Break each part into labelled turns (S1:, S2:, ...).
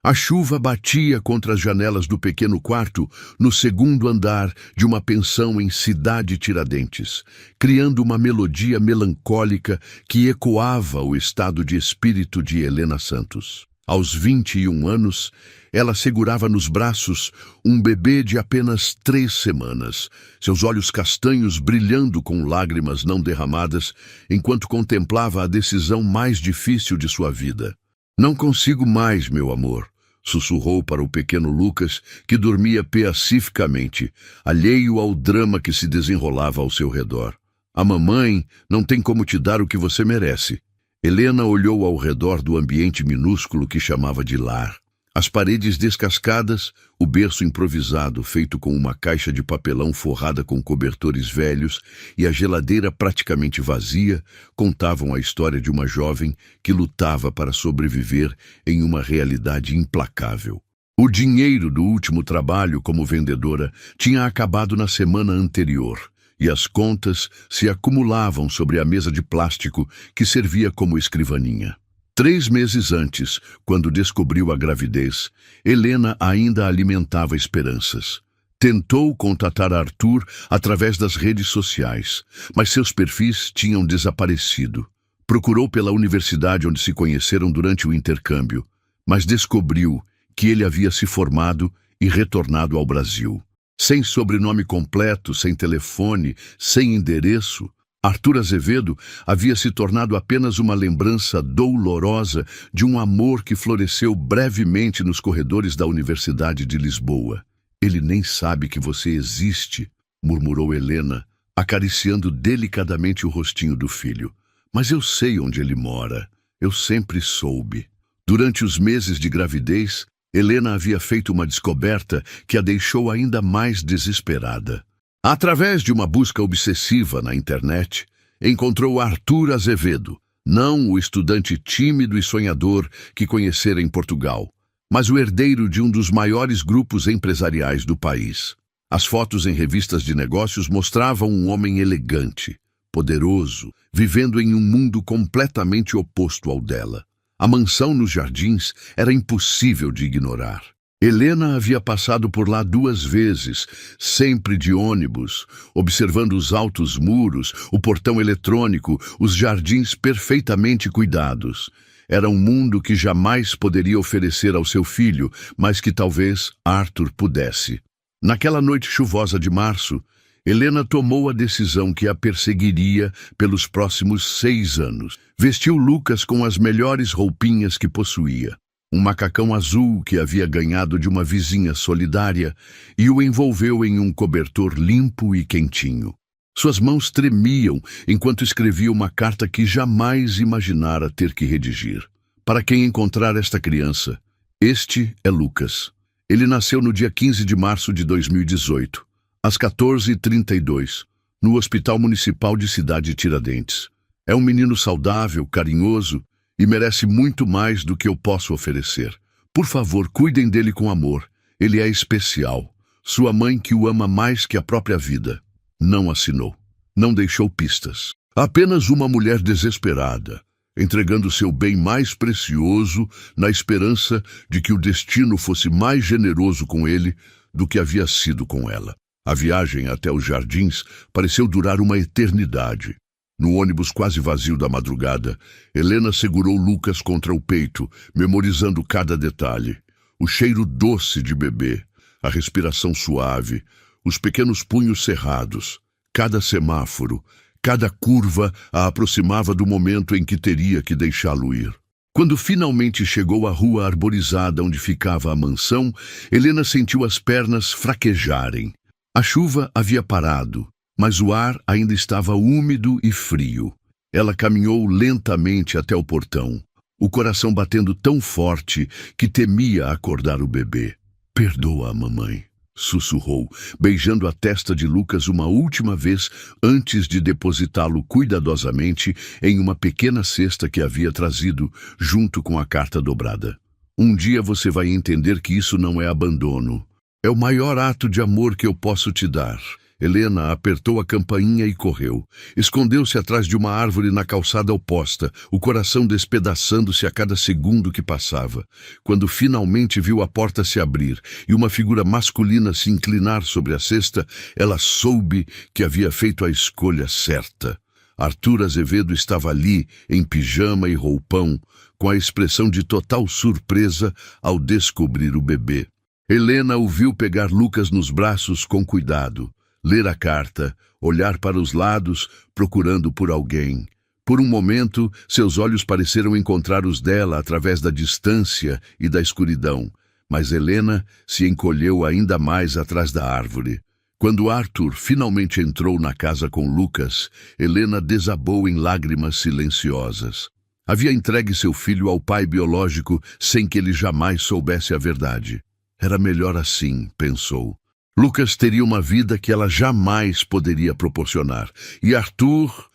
S1: A chuva batia contra as janelas do pequeno quarto no segundo andar de uma pensão em Cidade Tiradentes, criando uma melodia melancólica que ecoava o estado de espírito de Helena Santos. Aos 21 anos, ela segurava nos braços um bebê de apenas 3 semanas, seus olhos castanhos brilhando com lágrimas não derramadas, enquanto contemplava a decisão mais difícil de sua vida. "Não consigo mais, meu amor", sussurrou para o pequeno Lucas, que dormia pacificamente, alheio ao drama que se desenrolava ao seu redor. "A mamãe não tem como te dar o que você merece." Helena olhou ao redor do ambiente minúsculo que chamava de lar. As paredes descascadas, o berço improvisado feito com uma caixa de papelão forrada com cobertores velhos e a geladeira praticamente vazia contavam a história de uma jovem que lutava para sobreviver em uma realidade implacável. O dinheiro do último trabalho como vendedora tinha acabado na semana anterior, e as contas se acumulavam sobre a mesa de plástico que servia como escrivaninha. 3 meses antes, quando descobriu a gravidez, Helena ainda alimentava esperanças. Tentou contatar Arthur através das redes sociais, mas seus perfis tinham desaparecido. Procurou pela universidade onde se conheceram durante o intercâmbio, mas descobriu que ele havia se formado e retornado ao Brasil. Sem sobrenome completo, sem telefone, sem endereço, Arthur Azevedo havia se tornado apenas uma lembrança dolorosa de um amor que floresceu brevemente nos corredores da Universidade de Lisboa. "Ele nem sabe que você existe", murmurou Helena, acariciando delicadamente o rostinho do filho. "Mas eu sei onde ele mora. Eu sempre soube." Durante os meses de gravidez, Helena havia feito uma descoberta que a deixou ainda mais desesperada. Através de uma busca obsessiva na internet, encontrou Arthur Azevedo, não o estudante tímido e sonhador que conhecera em Portugal, mas o herdeiro de um dos maiores grupos empresariais do país. As fotos em revistas de negócios mostravam um homem elegante, poderoso, vivendo em um mundo completamente oposto ao dela. A mansão nos Jardins era impossível de ignorar. Helena havia passado por lá 2 vezes, sempre de ônibus, observando os altos muros, o portão eletrônico, os jardins perfeitamente cuidados. Era um mundo que jamais poderia oferecer ao seu filho, mas que talvez Arthur pudesse. Naquela noite chuvosa de março, Helena tomou a decisão que a perseguiria pelos próximos 6 anos. Vestiu Lucas com as melhores roupinhas que possuía. Um macacão azul que havia ganhado de uma vizinha solidária e o envolveu em um cobertor limpo e quentinho. Suas mãos tremiam enquanto escrevia uma carta que jamais imaginara ter que redigir. "Para quem encontrar esta criança, este é Lucas. Ele nasceu no dia 15 de março de 2018, às 14h32, no Hospital Municipal de Cidade Tiradentes. É um menino saudável, carinhoso, e merece muito mais do que eu posso oferecer. Por favor, cuidem dele com amor. Ele é especial. Sua mãe, que o ama mais que a própria vida." Não assinou. Não deixou pistas. Apenas uma mulher desesperada, entregando seu bem mais precioso na esperança de que o destino fosse mais generoso com ele do que havia sido com ela. A viagem até os jardins pareceu durar uma eternidade. No ônibus quase vazio da madrugada, Helena segurou Lucas contra o peito, memorizando cada detalhe. O cheiro doce de bebê, a respiração suave, os pequenos punhos cerrados. Cada semáforo, cada curva a aproximava do momento em que teria que deixá-lo ir. Quando finalmente chegou à rua arborizada onde ficava a mansão, Helena sentiu as pernas fraquejarem. A chuva havia parado, mas o ar ainda estava úmido e frio. Ela caminhou lentamente até o portão, o coração batendo tão forte que temia acordar o bebê. "Perdoa, mamãe", sussurrou, beijando a testa de Lucas uma última vez antes de depositá-lo cuidadosamente em uma pequena cesta que havia trazido junto com a carta dobrada. "Um dia você vai entender que isso não é abandono. É o maior ato de amor que eu posso te dar." Helena apertou a campainha e correu. Escondeu-se atrás de uma árvore na calçada oposta, o coração despedaçando-se a cada segundo que passava. Quando finalmente viu a porta se abrir e uma figura masculina se inclinar sobre a cesta, ela soube que havia feito a escolha certa. Arthur Azevedo estava ali, em pijama e roupão, com a expressão de total surpresa ao descobrir o bebê. Helena o viu pegar Lucas nos braços com cuidado, ler a carta, olhar para os lados, procurando por alguém. Por um momento, seus olhos pareceram encontrar os dela através da distância e da escuridão, mas Helena se encolheu ainda mais atrás da árvore. Quando Arthur finalmente entrou na casa com Lucas, Helena desabou em lágrimas silenciosas. Havia entregue seu filho ao pai biológico sem que ele jamais soubesse a verdade. Era melhor assim, pensou. Lucas teria uma vida que ela jamais poderia proporcionar. E Arthur,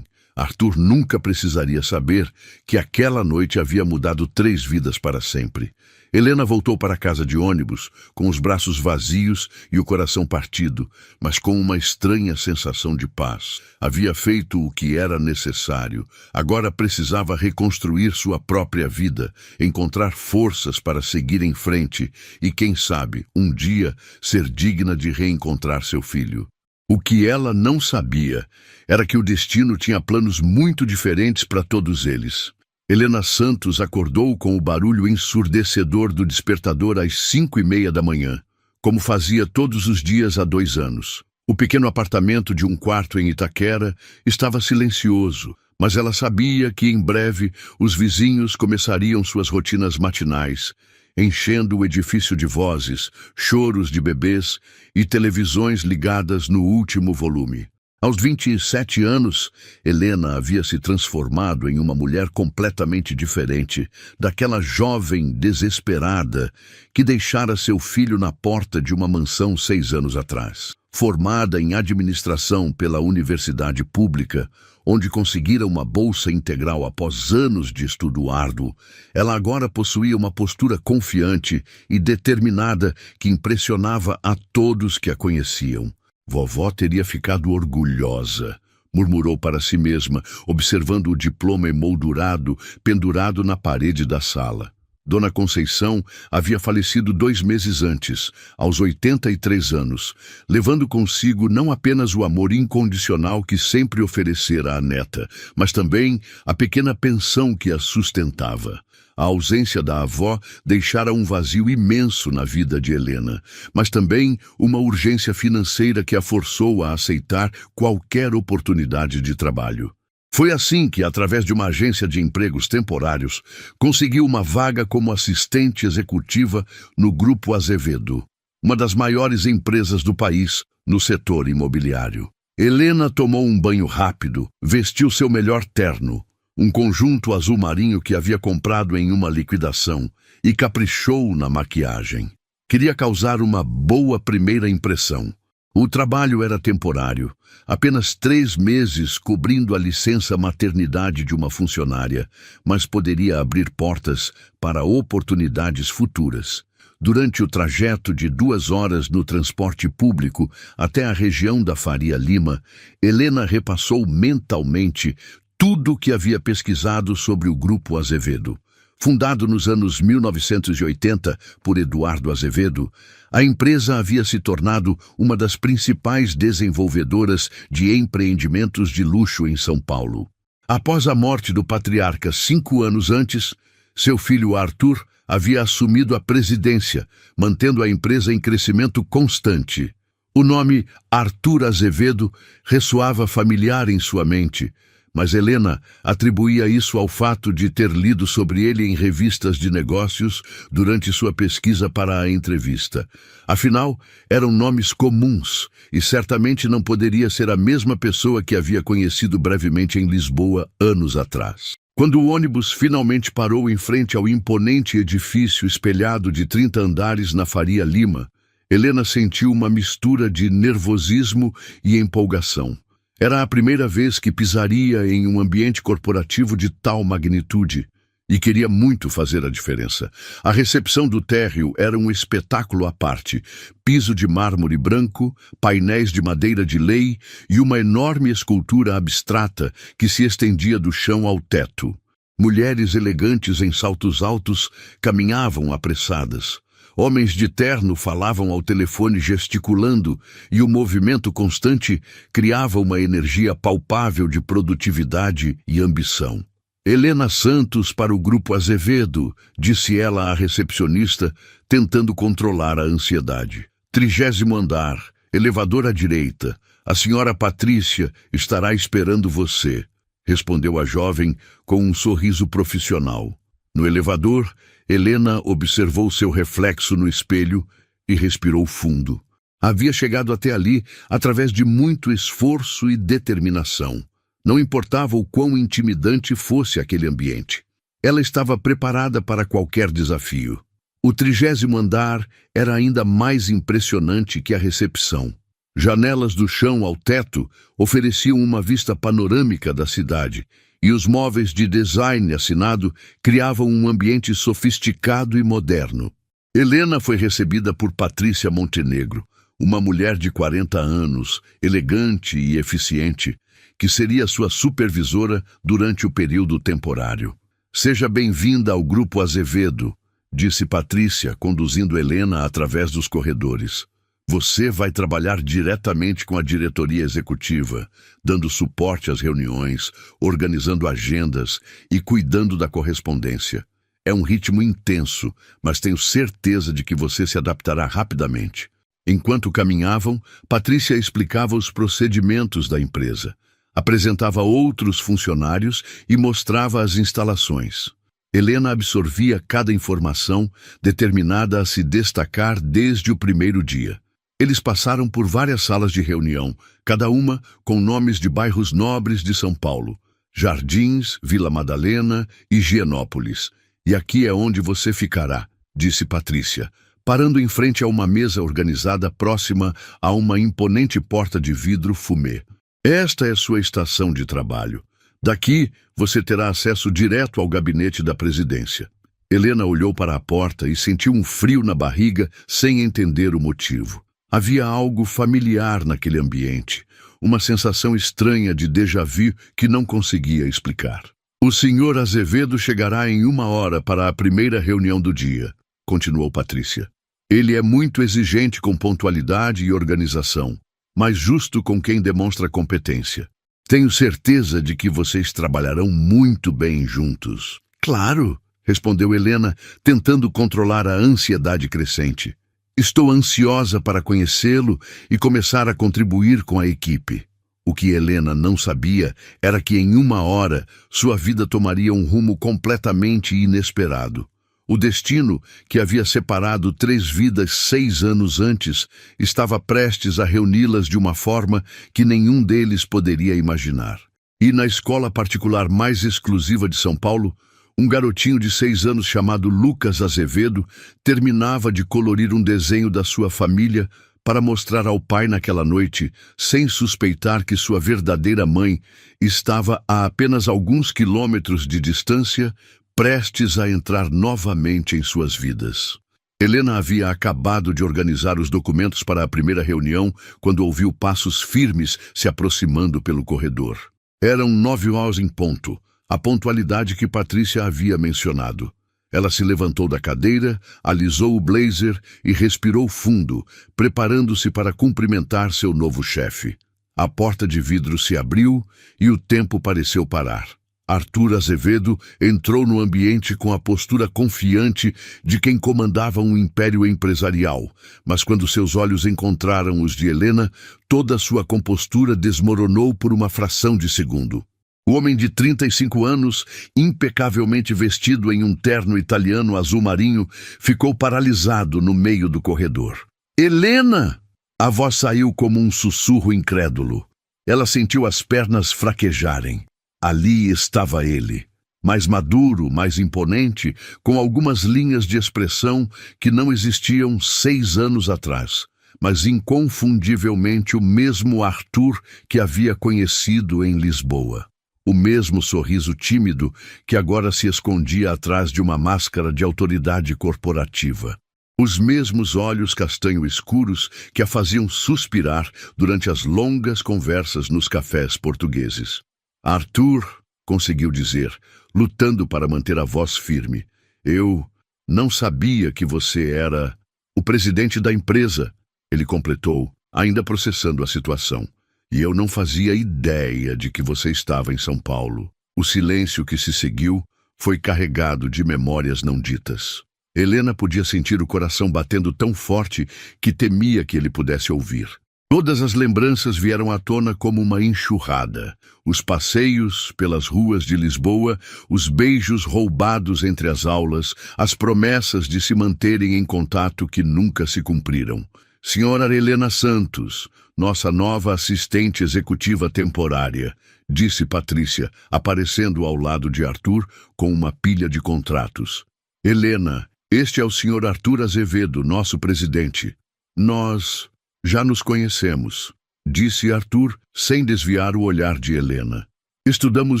S1: Arthur nunca precisaria saber que aquela noite havia mudado 3 vidas para sempre. Helena voltou para a casa de ônibus, com os braços vazios e o coração partido, mas com uma estranha sensação de paz. Havia feito o que era necessário. Agora precisava reconstruir sua própria vida, encontrar forças para seguir em frente e, quem sabe, um dia ser digna de reencontrar seu filho. O que ela não sabia era que o destino tinha planos muito diferentes para todos eles. Helena Santos acordou com o barulho ensurdecedor do despertador às 5:30 da manhã, como fazia todos os dias há 2 anos. O pequeno apartamento de um quarto em Itaquera estava silencioso, mas ela sabia que em breve os vizinhos começariam suas rotinas matinais, enchendo o edifício de vozes, choros de bebês e televisões ligadas no último volume. Aos 27 anos, Helena havia se transformado em uma mulher completamente diferente daquela jovem desesperada que deixara seu filho na porta de uma mansão 6 anos atrás. Formada em administração pela Universidade Pública, onde conseguira uma bolsa integral após anos de estudo árduo, ela agora possuía uma postura confiante e determinada que impressionava a todos que a conheciam. Vovó teria ficado orgulhosa, murmurou para si mesma, observando o diploma emoldurado pendurado na parede da sala. Dona Conceição havia falecido 2 meses antes, aos 83 anos, levando consigo não apenas o amor incondicional que sempre oferecera à neta, mas também a pequena pensão que a sustentava. A ausência da avó deixara um vazio imenso na vida de Helena, mas também uma urgência financeira que a forçou a aceitar qualquer oportunidade de trabalho. Foi assim que, através de uma agência de empregos temporários, conseguiu uma vaga como assistente executiva no Grupo Azevedo, uma das maiores empresas do país no setor imobiliário. Helena tomou um banho rápido, vestiu seu melhor terno, um conjunto azul marinho que havia comprado em uma liquidação, e caprichou na maquiagem. Queria causar uma boa primeira impressão. O trabalho era temporário, apenas 3 meses cobrindo a licença maternidade de uma funcionária, mas poderia abrir portas para oportunidades futuras. Durante o trajeto de 2 horas no transporte público até a região da Faria Lima, Helena repassou mentalmente tudo o que havia pesquisado sobre o Grupo Azevedo. Fundado nos anos 1980 por Eduardo Azevedo, a empresa havia se tornado uma das principais desenvolvedoras de empreendimentos de luxo em São Paulo. Após a morte do patriarca 5 anos antes, seu filho Arthur havia assumido a presidência, mantendo a empresa em crescimento constante. O nome Arthur Azevedo ressoava familiar em sua mente, mas Helena atribuía isso ao fato de ter lido sobre ele em revistas de negócios durante sua pesquisa para a entrevista. Afinal, eram nomes comuns e certamente não poderia ser a mesma pessoa que havia conhecido brevemente em Lisboa anos atrás. Quando o ônibus finalmente parou em frente ao imponente edifício espelhado de 30 andares na Faria Lima, Helena sentiu uma mistura de nervosismo e empolgação. Era a primeira vez que pisaria em um ambiente corporativo de tal magnitude. e queria muito fazer a diferença. A recepção do térreo era um espetáculo à parte. Piso de mármore branco, painéis de madeira de lei e uma enorme escultura abstrata que se estendia do chão ao teto. Mulheres elegantes em saltos altos caminhavam apressadas. Homens de terno falavam ao telefone gesticulando, e o movimento constante criava uma energia palpável de produtividade e ambição. Helena Santos para o Grupo Azevedo, disse ela à recepcionista, tentando controlar a ansiedade. 30º andar, elevador à direita. A senhora Patrícia estará esperando você, respondeu a jovem com um sorriso profissional. No elevador, Helena observou seu reflexo no espelho e respirou fundo. Havia chegado até ali através de muito esforço e determinação. Não importava o quão intimidante fosse aquele ambiente. Ela estava preparada para qualquer desafio. O 30º andar era ainda mais impressionante que a recepção. Janelas do chão ao teto ofereciam uma vista panorâmica da cidade, e os móveis de design assinado criavam um ambiente sofisticado e moderno. Helena foi recebida por Patrícia Montenegro, uma mulher de 40 anos, elegante e eficiente, que seria sua supervisora durante o período temporário. Seja bem-vinda ao Grupo Azevedo, disse Patrícia, conduzindo Helena através dos corredores. Você vai trabalhar diretamente com a diretoria executiva, dando suporte às reuniões, organizando agendas e cuidando da correspondência. É um ritmo intenso, mas tenho certeza de que você se adaptará rapidamente. Enquanto caminhavam, Patrícia explicava os procedimentos da empresa, apresentava outros funcionários e mostrava as instalações. Helena absorvia cada informação, determinada a se destacar desde o primeiro dia. Eles passaram por várias salas de reunião, cada uma com nomes de bairros nobres de São Paulo: Jardins, Vila Madalena e Higienópolis. E aqui é onde você ficará, disse Patrícia, parando em frente a uma mesa organizada próxima a uma imponente porta de vidro fumê. Esta é sua estação de trabalho. Daqui, você terá acesso direto ao gabinete da presidência. Helena olhou para a porta e sentiu um frio na barriga sem entender o motivo. Havia algo familiar naquele ambiente, uma sensação estranha de déjà-vu que não conseguia explicar. O senhor Azevedo chegará em 1 hora para a primeira reunião do dia, continuou Patrícia. Ele é muito exigente com pontualidade e organização, mas justo com quem demonstra competência. Tenho certeza de que vocês trabalharão muito bem juntos. Claro, respondeu Helena, tentando controlar a ansiedade crescente. Estou ansiosa para conhecê-lo e começar a contribuir com a equipe. O que Helena não sabia era que em 1 hora sua vida tomaria um rumo completamente inesperado. O destino, que havia separado 3 vidas 6 anos antes, estava prestes a reuni-las de uma forma que nenhum deles poderia imaginar. E na escola particular mais exclusiva de São Paulo, um garotinho de 6 anos chamado Lucas Azevedo terminava de colorir um desenho da sua família para mostrar ao pai naquela noite, sem suspeitar que sua verdadeira mãe estava a apenas alguns quilômetros de distância, prestes a entrar novamente em suas vidas. Helena havia acabado de organizar os documentos para a primeira reunião quando ouviu passos firmes se aproximando pelo corredor. Eram 9 horas em ponto, a pontualidade que Patrícia havia mencionado. Ela se levantou da cadeira, alisou o blazer e respirou fundo, preparando-se para cumprimentar seu novo chefe. A porta de vidro se abriu e o tempo pareceu parar. Arthur Azevedo entrou no ambiente com a postura confiante de quem comandava um império empresarial, mas quando seus olhos encontraram os de Helena, toda a sua compostura desmoronou por uma fração de segundo. O homem de 35 anos, impecavelmente vestido em um terno italiano azul marinho, ficou paralisado no meio do corredor. "Helena!" A voz saiu como um sussurro incrédulo. Ela sentiu as pernas fraquejarem. Ali estava ele, mais maduro, mais imponente, com algumas linhas de expressão que não existiam 6 anos atrás, mas inconfundivelmente o mesmo Arthur que havia conhecido em Lisboa. o mesmo sorriso tímido que agora se escondia atrás de uma máscara de autoridade corporativa. Os mesmos olhos castanho escuros que a faziam suspirar durante as longas conversas nos cafés portugueses. Arthur, conseguiu dizer, lutando para manter a voz firme. Eu não sabia que você era o presidente da empresa, ele completou, ainda processando a situação. E eu não fazia ideia de que você estava em São Paulo. O silêncio que se seguiu foi carregado de memórias não ditas. Helena podia sentir o coração batendo tão forte que temia que ele pudesse ouvir. Todas as lembranças vieram à tona como uma enxurrada. Os passeios pelas ruas de Lisboa, os beijos roubados entre as aulas, as promessas de se manterem em contato que nunca se cumpriram. Senhora Helena Santos, nossa nova assistente executiva temporária, disse Patrícia, aparecendo ao lado de Arthur com uma pilha de contratos. Helena, este é o senhor Arthur Azevedo, nosso presidente. Nós já nos conhecemos, disse Arthur, sem desviar o olhar de Helena. Estudamos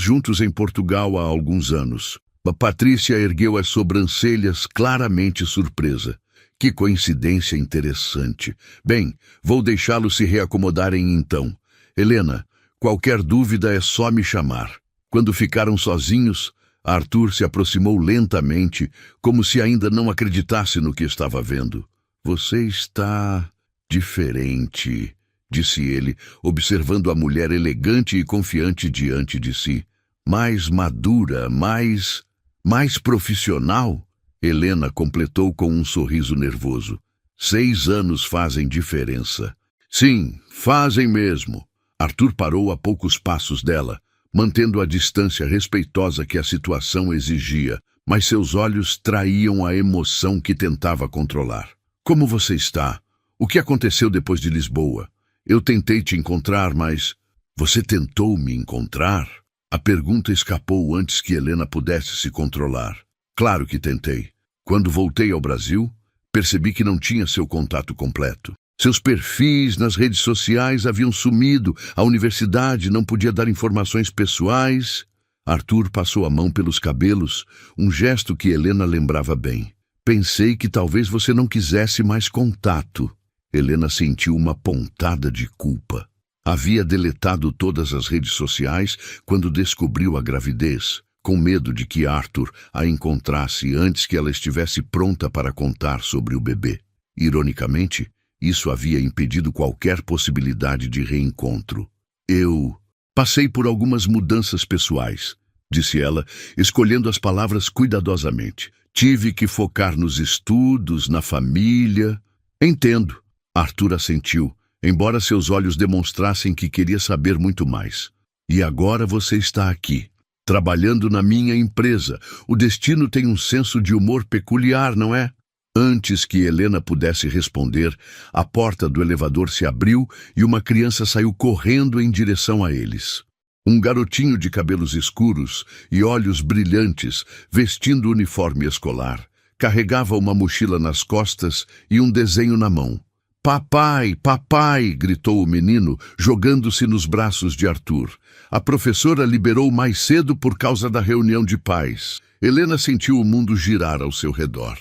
S1: juntos em Portugal há alguns anos. Patrícia ergueu as sobrancelhas, claramente surpresa. Que coincidência interessante. Bem, vou deixá-los se reacomodarem então. Helena, qualquer dúvida é só me chamar. Quando ficaram sozinhos, Arthur se aproximou lentamente, como se ainda não acreditasse no que estava vendo. Você está diferente, disse ele, observando a mulher elegante e confiante diante de si. Mais madura, mais profissional. Helena completou com um sorriso nervoso. 6 anos fazem diferença. Sim, fazem mesmo. Arthur parou a poucos passos dela, mantendo a distância respeitosa que a situação exigia, mas seus olhos traíam a emoção que tentava controlar. Como você está? O que aconteceu depois de Lisboa? Eu tentei te encontrar, mas... Você tentou me encontrar? A pergunta escapou antes que Helena pudesse se controlar. Claro que tentei. Quando voltei ao Brasil, percebi que não tinha seu contato completo. Seus perfis nas redes sociais haviam sumido, a universidade não podia dar informações pessoais. Arthur passou a mão pelos cabelos, um gesto que Helena lembrava bem. Pensei que talvez você não quisesse mais contato. Helena sentiu uma pontada de culpa. Havia deletado todas as redes sociais quando descobriu a gravidez, com medo de que Arthur a encontrasse antes que ela estivesse pronta para contar sobre o bebê. Ironicamente, isso havia impedido qualquer possibilidade de reencontro. Eu passei por algumas mudanças pessoais, disse ela, escolhendo as palavras cuidadosamente. Tive que focar nos estudos, na família. Entendo. Arthur assentiu, embora seus olhos demonstrassem que queria saber muito mais. E agora você está aqui, trabalhando na minha empresa. O destino tem um senso de humor peculiar, não é? Antes que Helena pudesse responder, a porta do elevador se abriu e uma criança saiu correndo em direção a eles. Um garotinho de cabelos escuros e olhos brilhantes, vestindo uniforme escolar, carregava uma mochila nas costas e um desenho na mão. Papai, papai, gritou o menino, jogando-se nos braços de Arthur. A professora liberou mais cedo por causa da reunião de pais. Helena sentiu o mundo girar ao seu redor.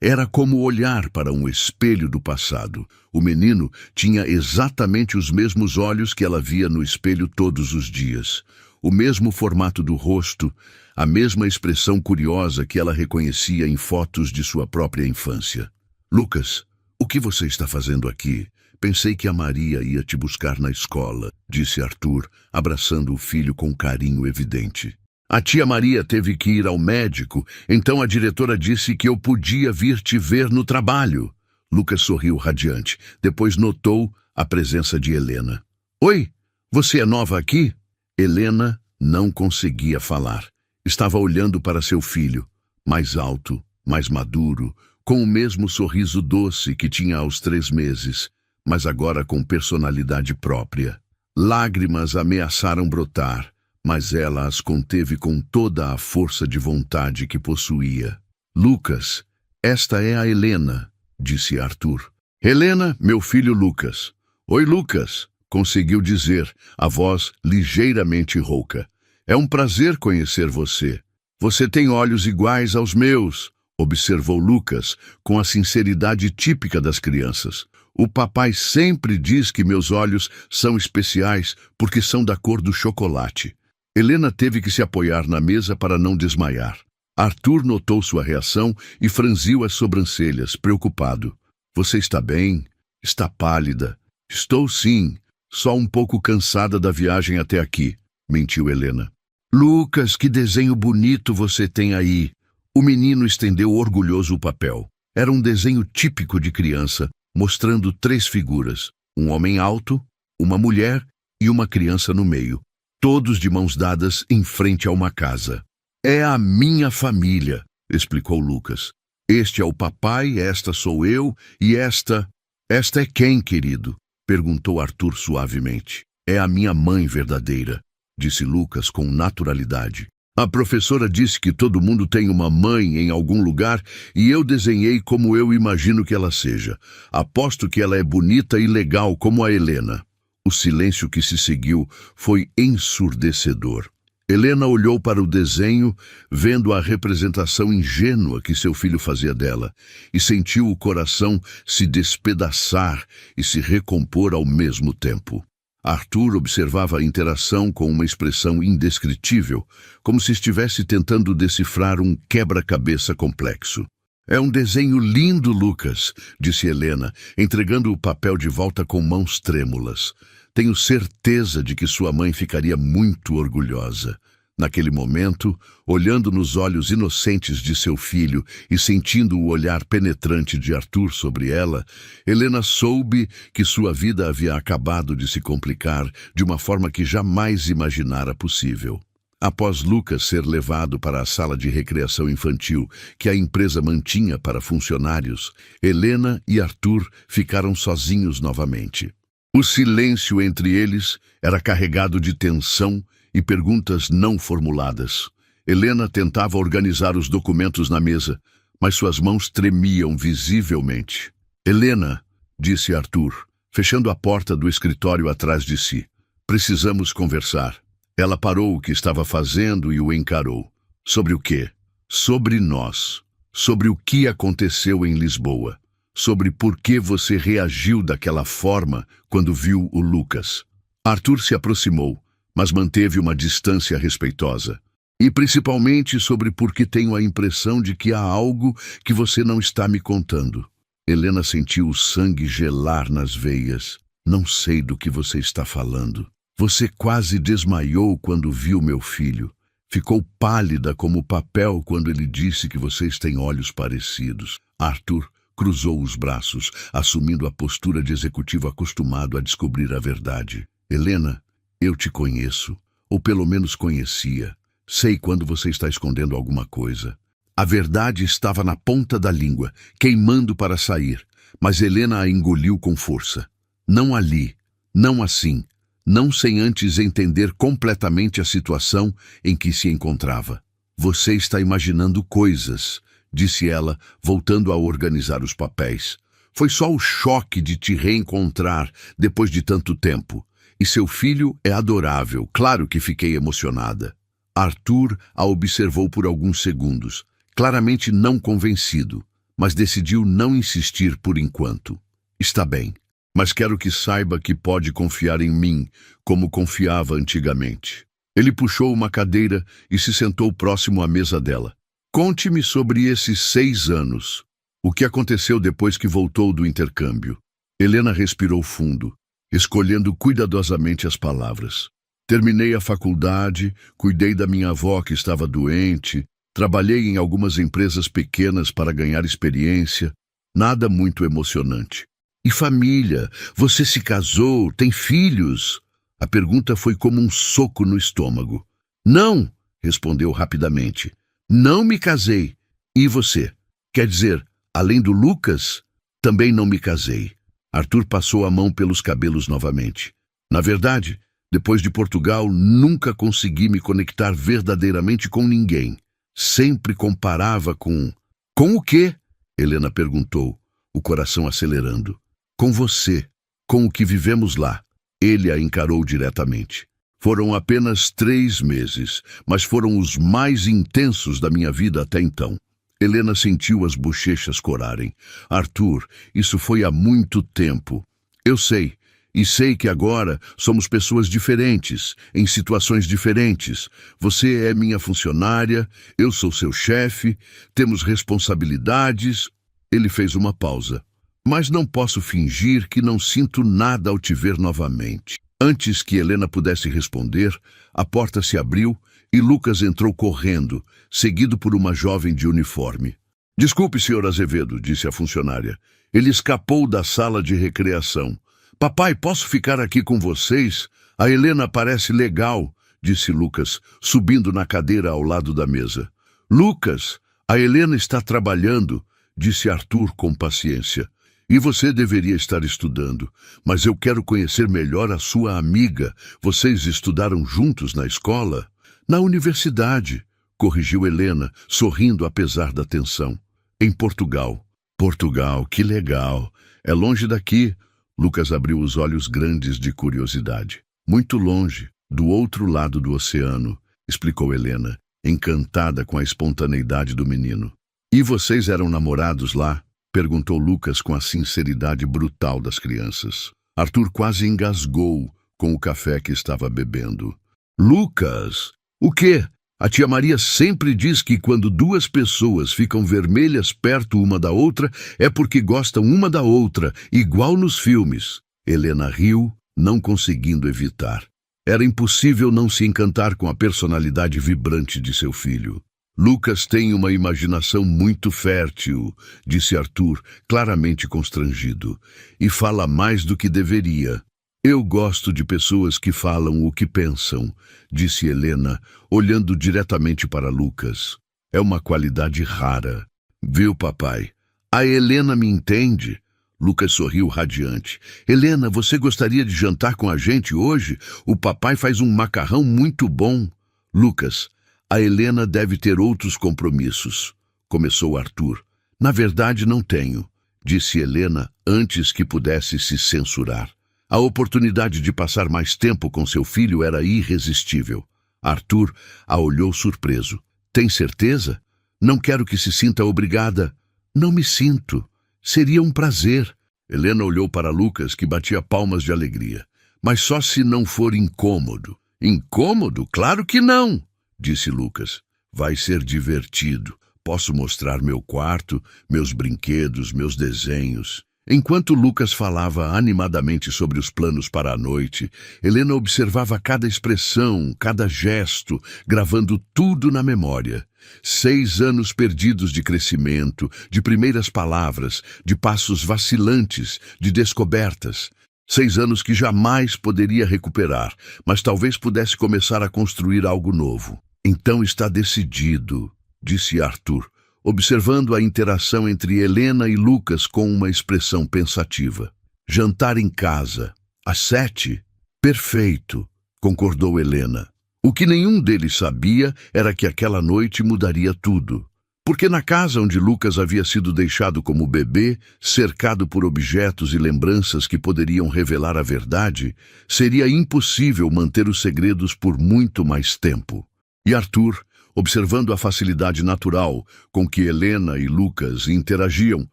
S1: Era como olhar para um espelho do passado. O menino tinha exatamente os mesmos olhos que ela via no espelho todos os dias. O mesmo formato do rosto, a mesma expressão curiosa que ela reconhecia em fotos de sua própria infância. Lucas, o que você está fazendo aqui? Pensei que a Maria ia te buscar na escola, disse Arthur, abraçando o filho com carinho evidente. A tia Maria teve que ir ao médico, então a diretora disse que eu podia vir te ver no trabalho. Lucas sorriu radiante, depois notou a presença de Helena. Oi, você é nova aqui? Helena não conseguia falar. Estava olhando para seu filho, mais alto, mais maduro, com o mesmo sorriso doce que tinha aos 3 meses, mas agora com personalidade própria. Lágrimas ameaçaram brotar, mas ela as conteve com toda a força de vontade que possuía. Lucas, esta é a Helena, disse Arthur. Helena, meu filho Lucas. Oi, Lucas, conseguiu dizer, a voz ligeiramente rouca. É um prazer conhecer você. Você tem olhos iguais aos meus, observou Lucas, com a sinceridade típica das crianças. O papai sempre diz que meus olhos são especiais porque são da cor do chocolate. Helena teve que se apoiar na mesa para não desmaiar. Arthur notou sua reação e franziu as sobrancelhas, preocupado. Você está bem? Está pálida. Estou sim, só um pouco cansada da viagem até aqui, mentiu Helena. Lucas, que desenho bonito você tem aí. O menino estendeu orgulhoso o papel. Era um desenho típico de criança, mostrando 3 figuras, um homem alto, uma mulher e uma criança no meio, todos de mãos dadas em frente a uma casa. É a minha família, explicou Lucas. Este é o papai, esta sou eu e esta é quem, querido? Perguntou Arthur suavemente. É a minha mãe verdadeira, disse Lucas com naturalidade. A professora disse que todo mundo tem uma mãe em algum lugar e eu desenhei como eu imagino que ela seja. Aposto que ela é bonita e legal como a Helena. O silêncio que se seguiu foi ensurdecedor. Helena olhou para o desenho, vendo a representação ingênua que seu filho fazia dela, e sentiu o coração se despedaçar e se recompor ao mesmo tempo. Arthur observava a interação com uma expressão indescritível, como se estivesse tentando decifrar um quebra-cabeça complexo. É um desenho lindo, Lucas, disse Helena, entregando o papel de volta com mãos trêmulas. Tenho certeza de que sua mãe ficaria muito orgulhosa. Naquele momento, olhando nos olhos inocentes de seu filho e sentindo o olhar penetrante de Arthur sobre ela, Helena soube que sua vida havia acabado de se complicar de uma forma que jamais imaginara possível. Após Lucas ser levado para a sala de recreação infantil que a empresa mantinha para funcionários, Helena e Arthur ficaram sozinhos novamente. O silêncio entre eles era carregado de tensão e perguntas não formuladas. Helena tentava organizar os documentos na mesa, mas suas mãos tremiam visivelmente. Helena, disse Arthur, fechando a porta do escritório atrás de si. Precisamos conversar. Ela parou o que estava fazendo e o encarou. Sobre o quê? Sobre nós. Sobre o que aconteceu em Lisboa. Sobre por que você reagiu daquela forma quando viu o Lucas. Arthur se aproximou, mas manteve uma distância respeitosa. E principalmente sobre por que tenho a impressão de que há algo que você não está me contando. Helena sentiu o sangue gelar nas veias. Não sei do que você está falando. Você quase desmaiou quando viu meu filho. Ficou pálida como papel quando ele disse que vocês têm olhos parecidos. Arthur cruzou os braços, assumindo a postura de executivo acostumado a descobrir a verdade. Helena, eu te conheço, ou pelo menos conhecia. Sei quando você está escondendo alguma coisa. A verdade estava na ponta da língua, queimando para sair, mas Helena a engoliu com força. Não ali, não assim, não sem antes entender completamente a situação em que se encontrava. Você está imaginando coisas, disse ela, voltando a organizar os papéis. Foi só o choque de te reencontrar depois de tanto tempo. E seu filho é adorável, claro que fiquei emocionada. Arthur a observou por alguns segundos, claramente não convencido, mas decidiu não insistir por enquanto. Está bem, mas quero que saiba que pode confiar em mim, como confiava antigamente. Ele puxou uma cadeira e se sentou próximo à mesa dela. Conte-me sobre esses 6 anos. O que aconteceu depois que voltou do intercâmbio? Helena respirou fundo, escolhendo cuidadosamente as palavras. Terminei a faculdade, cuidei da minha avó que estava doente, trabalhei em algumas empresas pequenas para ganhar experiência, nada muito emocionante. E família? Você se casou? Tem filhos? A pergunta foi como um soco no estômago. Não, respondeu rapidamente. Não me casei. E você? Quer dizer, além do Lucas, também não me casei. Arthur passou a mão pelos cabelos novamente. Na verdade, depois de Portugal, nunca consegui me conectar verdadeiramente com ninguém. Sempre comparava com... Com o quê? Helena perguntou, o coração acelerando. Com você, com o que vivemos lá. Ele a encarou diretamente. Foram apenas 3 meses, mas foram os mais intensos da minha vida até então. Helena sentiu as bochechas corarem. Arthur, isso foi há muito tempo. Eu sei, e sei que agora somos pessoas diferentes, em situações diferentes. Você é minha funcionária, eu sou seu chefe, temos responsabilidades. Ele fez uma pausa. Mas não posso fingir que não sinto nada ao te ver novamente. Antes que Helena pudesse responder, a porta se abriu e Lucas entrou correndo, seguido por uma jovem de uniforme. Desculpe, senhor Azevedo, disse a funcionária. Ele escapou da sala de recreação. Papai, posso ficar aqui com vocês? A Helena parece legal, disse Lucas, subindo na cadeira ao lado da mesa. Lucas, a Helena está trabalhando, disse Arthur com paciência. E você deveria estar estudando, mas eu quero conhecer melhor a sua amiga. Vocês estudaram juntos na escola? Na universidade, corrigiu Helena, sorrindo apesar da tensão. Em Portugal. Portugal, que legal. É longe daqui. Lucas abriu os olhos grandes de curiosidade. Muito longe, do outro lado do oceano, explicou Helena, encantada com a espontaneidade do menino. E vocês eram namorados lá? Perguntou Lucas com a sinceridade brutal das crianças. Arthur quase engasgou com o café que estava bebendo. Lucas, o quê? A tia Maria sempre diz que quando 2 pessoas ficam vermelhas perto uma da outra é porque gostam uma da outra, igual nos filmes. Helena riu, não conseguindo evitar. Era impossível não se encantar com a personalidade vibrante de seu filho. Lucas tem uma imaginação muito fértil, disse Arthur, claramente constrangido, e fala mais do que deveria. Eu gosto de pessoas que falam o que pensam, disse Helena, olhando diretamente para Lucas. É uma qualidade rara. Viu, papai? A Helena me entende. Lucas sorriu radiante. Helena, você gostaria de jantar com a gente hoje? O papai faz um macarrão muito bom. Lucas, a Helena deve ter outros compromissos, começou Arthur. Na verdade, não tenho, disse Helena antes que pudesse se censurar. A oportunidade de passar mais tempo com seu filho era irresistível. Arthur a olhou surpreso. Tem certeza? Não quero que se sinta obrigada. Não me sinto. Seria um prazer. Helena olhou para Lucas, que batia palmas de alegria. Mas só se não for incômodo. Incômodo? Claro que não, disse Lucas. Vai ser divertido. Posso mostrar meu quarto, meus brinquedos, meus desenhos. Enquanto Lucas falava animadamente sobre os planos para a noite, Helena observava cada expressão, cada gesto, gravando tudo na memória. 6 anos perdidos de crescimento, de primeiras palavras, de passos vacilantes, de descobertas. 6 anos que jamais poderia recuperar, mas talvez pudesse começar a construir algo novo. Então está decidido, disse Arthur, observando a interação entre Helena e Lucas com uma expressão pensativa. Jantar em casa, às 7? Perfeito, concordou Helena. O que nenhum deles sabia era que aquela noite mudaria tudo. Porque na casa onde Lucas havia sido deixado como bebê, cercado por objetos e lembranças que poderiam revelar a verdade, seria impossível manter os segredos por muito mais tempo. E Arthur, observando a facilidade natural com que Helena e Lucas interagiam,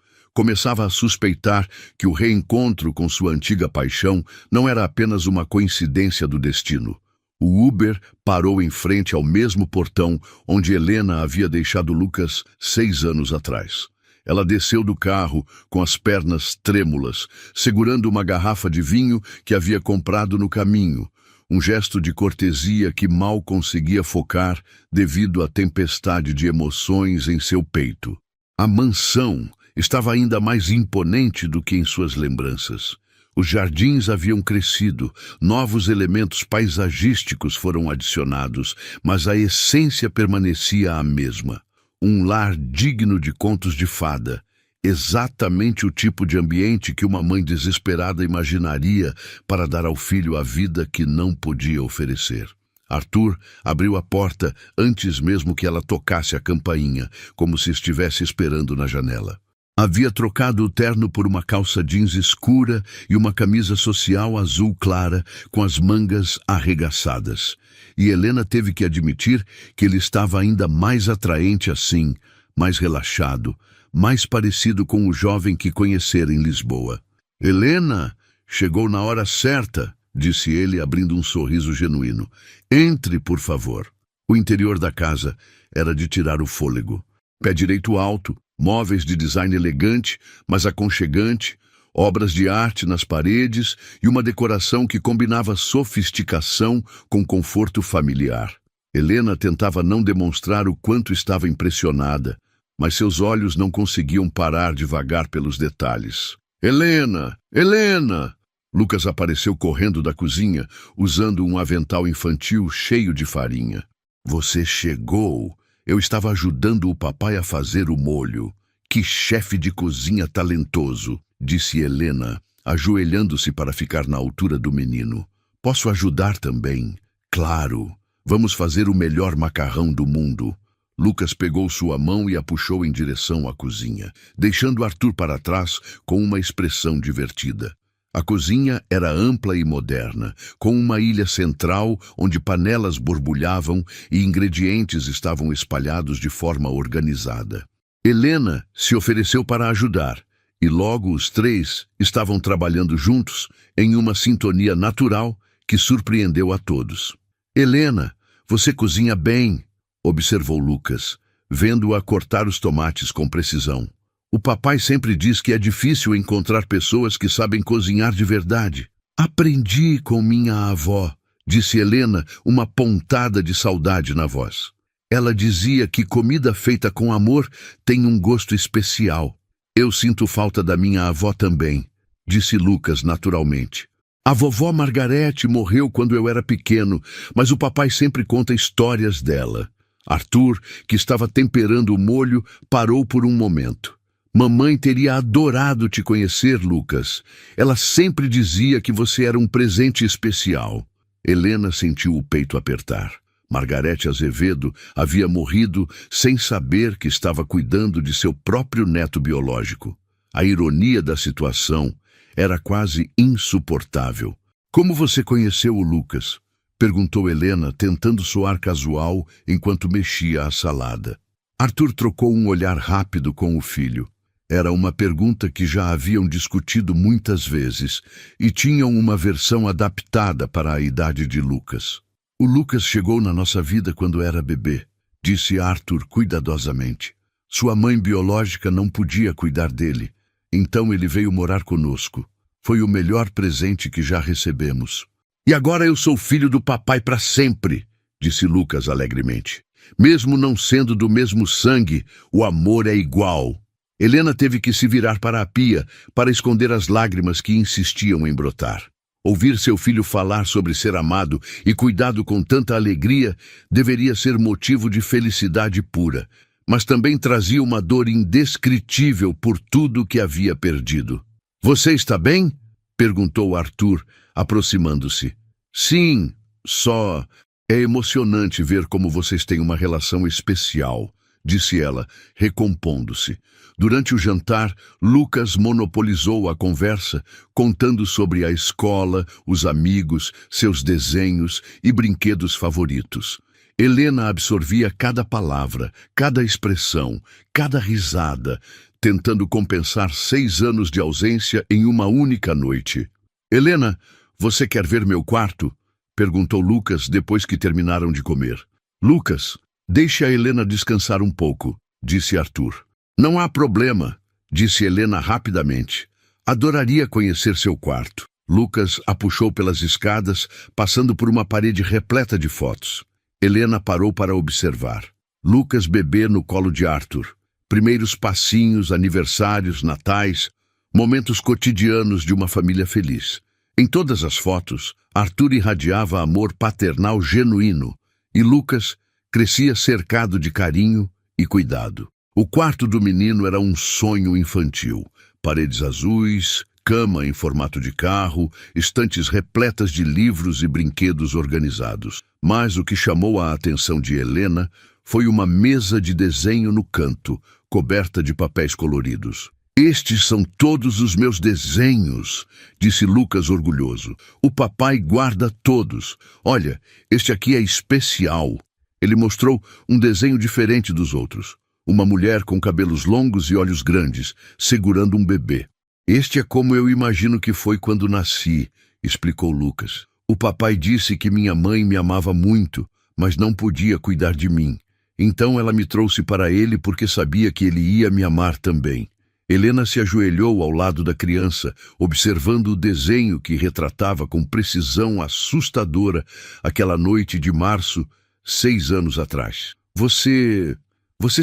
S1: começava a suspeitar que o reencontro com sua antiga paixão não era apenas uma coincidência do destino. O Uber parou em frente ao mesmo portão onde Helena havia deixado Lucas 6 anos atrás. Ela desceu do carro com as pernas trêmulas, segurando uma garrafa de vinho que havia comprado no caminho, um gesto de cortesia que mal conseguia focar devido à tempestade de emoções em seu peito. A mansão estava ainda mais imponente do que em suas lembranças. Os jardins haviam crescido, novos elementos paisagísticos foram adicionados, mas a essência permanecia a mesma. Um lar digno de contos de fada, exatamente o tipo de ambiente que uma mãe desesperada imaginaria para dar ao filho a vida que não podia oferecer. Arthur abriu a porta antes mesmo que ela tocasse a campainha, como se estivesse esperando na janela. Havia trocado o terno por uma calça jeans escura e uma camisa social azul clara com as mangas arregaçadas. E Helena teve que admitir que ele estava ainda mais atraente assim, mais relaxado, mais parecido com o jovem que conhecera em Lisboa. "Helena, chegou na hora certa", disse ele, abrindo um sorriso genuíno. "Entre, por favor." O interior da casa era de tirar o fôlego. Pé direito alto, móveis de design elegante, mas aconchegante, obras de arte nas paredes e uma decoração que combinava sofisticação com conforto familiar. Helena tentava não demonstrar o quanto estava impressionada, mas seus olhos não conseguiam parar de vagar pelos detalhes. "Helena! Helena!" Lucas apareceu correndo da cozinha, usando um avental infantil cheio de farinha. "Você chegou! Eu estava ajudando o papai a fazer o molho. Que chefe de cozinha talentoso", disse Helena, ajoelhando-se para ficar na altura do menino. "Posso ajudar também?" "Claro! Vamos fazer o melhor macarrão do mundo." Lucas pegou sua mão e a puxou em direção à cozinha, deixando Arthur para trás com uma expressão divertida. A cozinha era ampla e moderna, com uma ilha central onde panelas borbulhavam e ingredientes estavam espalhados de forma organizada. Helena se ofereceu para ajudar, e logo os três estavam trabalhando juntos em uma sintonia natural que surpreendeu a todos. "Helena, você cozinha bem", observou Lucas, vendo-a cortar os tomates com precisão. "O papai sempre diz que é difícil encontrar pessoas que sabem cozinhar de verdade." "Aprendi com minha avó", disse Helena, uma pontada de saudade na voz. "Ela dizia que comida feita com amor tem um gosto especial." "Eu sinto falta da minha avó também", disse Lucas naturalmente. "A vovó Margarete morreu quando eu era pequeno, mas o papai sempre conta histórias dela." Arthur, que estava temperando o molho, parou por um momento. "Mamãe teria adorado te conhecer, Lucas. Ela sempre dizia que você era um presente especial." Helena sentiu o peito apertar. Margarete Azevedo havia morrido sem saber que estava cuidando de seu próprio neto biológico. A ironia da situação era quase insuportável. "Como você conheceu o Lucas?" perguntou Helena, tentando soar casual enquanto mexia a salada. Arthur trocou um olhar rápido com o filho. Era uma pergunta que já haviam discutido muitas vezes e tinham uma versão adaptada para a idade de Lucas. "O Lucas chegou na nossa vida quando era bebê", disse Arthur cuidadosamente. "Sua mãe biológica não podia cuidar dele, então ele veio morar conosco. Foi o melhor presente que já recebemos." "E agora eu sou filho do papai para sempre", disse Lucas alegremente. "Mesmo não sendo do mesmo sangue, o amor é igual." Helena teve que se virar para a pia para esconder as lágrimas que insistiam em brotar. Ouvir seu filho falar sobre ser amado e cuidado com tanta alegria deveria ser motivo de felicidade pura, mas também trazia uma dor indescritível por tudo que havia perdido. "Você está bem?" perguntou Arthur, aproximando-se. "Sim, só... É emocionante ver como vocês têm uma relação especial", disse ela, recompondo-se. Durante o jantar, Lucas monopolizou a conversa, contando sobre a escola, os amigos, seus desenhos e brinquedos favoritos. Helena absorvia cada palavra, cada expressão, cada risada, tentando compensar 6 anos de ausência em uma única noite. "Helena, você quer ver meu quarto?" perguntou Lucas depois que terminaram de comer. "Lucas, deixe a Helena descansar um pouco", disse Arthur. "Não há problema", disse Helena rapidamente. "Adoraria conhecer seu quarto." Lucas a puxou pelas escadas, passando por uma parede repleta de fotos. Helena parou para observar. Lucas bebê no colo de Arthur. Primeiros passinhos, aniversários, natais, momentos cotidianos de uma família feliz. Em todas as fotos, Arthur irradiava amor paternal genuíno, e Lucas crescia cercado de carinho e cuidado. O quarto do menino era um sonho infantil. Paredes azuis, cama em formato de carro, estantes repletas de livros e brinquedos organizados. Mas o que chamou a atenção de Helena foi uma mesa de desenho no canto, coberta de papéis coloridos. Estes são todos os meus desenhos, disse Lucas orgulhoso. O papai guarda todos. Olha, este aqui é especial. Ele mostrou um desenho diferente dos outros. Uma mulher com cabelos longos e olhos grandes, segurando um bebê. Este é como eu imagino que foi quando nasci, explicou Lucas. O papai disse que minha mãe me amava muito, mas não podia cuidar de mim. Então ela me trouxe para ele porque sabia que ele ia me amar também. Helena se ajoelhou ao lado da criança, observando o desenho que retratava com precisão assustadora aquela noite de março, 6 anos atrás. Você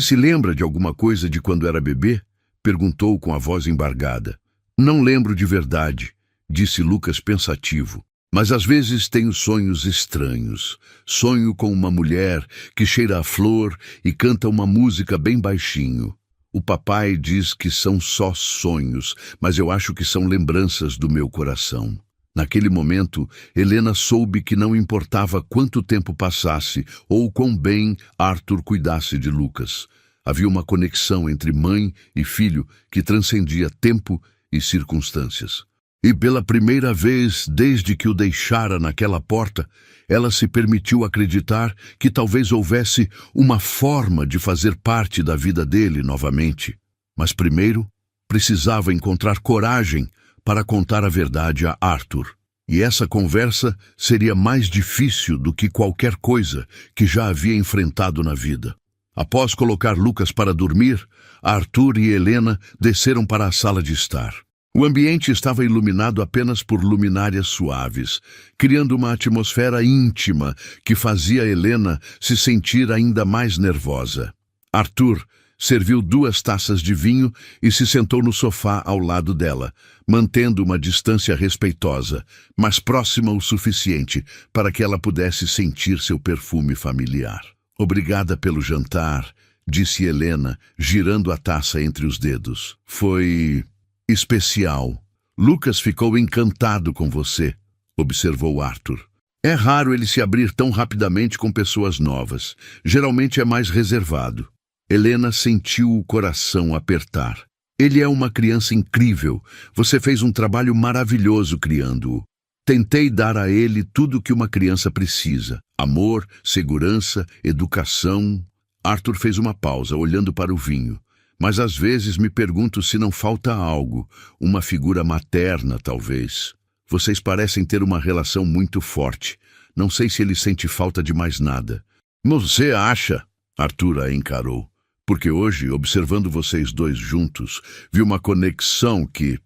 S1: se lembra de alguma coisa de quando era bebê? Perguntou com a voz embargada. Não lembro de verdade, disse Lucas pensativo. Mas às vezes tenho sonhos estranhos. Sonho com uma mulher que cheira a flor e canta uma música bem baixinho. O papai diz que são só sonhos, mas eu acho que são lembranças do meu coração. Naquele momento, Helena soube que não importava quanto tempo passasse ou quão bem Arthur cuidasse de Lucas. Havia uma conexão entre mãe e filho que transcendia tempo e circunstâncias. E pela primeira vez desde que o deixara naquela porta, ela se permitiu acreditar que talvez houvesse uma forma de fazer parte da vida dele novamente. Mas primeiro, precisava encontrar coragem para contar a verdade a Arthur. E essa conversa seria mais difícil do que qualquer coisa que já havia enfrentado na vida. Após colocar Lucas para dormir, Arthur e Helena desceram para a sala de estar. O ambiente estava iluminado apenas por luminárias suaves, criando uma atmosfera íntima que fazia Helena se sentir ainda mais nervosa. Arthur serviu 2 taças de vinho e se sentou no sofá ao lado dela, mantendo uma distância respeitosa, mas próxima o suficiente para que ela pudesse sentir seu perfume familiar. Obrigada pelo jantar, disse Helena, girando a taça entre os dedos. Foi especial. Lucas ficou encantado com você, observou Arthur. É raro ele se abrir tão rapidamente com pessoas novas. Geralmente é mais reservado. Helena sentiu o coração apertar. Ele é uma criança incrível. Você fez um trabalho maravilhoso criando-o. Tentei dar a ele tudo o que uma criança precisa. Amor, segurança, educação. Arthur fez uma pausa, olhando para o vinho. Mas às vezes me pergunto se não falta algo, uma figura materna, talvez. Vocês parecem ter uma relação muito forte. Não sei se ele sente falta de mais nada. Você acha? Arthur a encarou. Porque hoje, observando vocês dois juntos, vi uma conexão que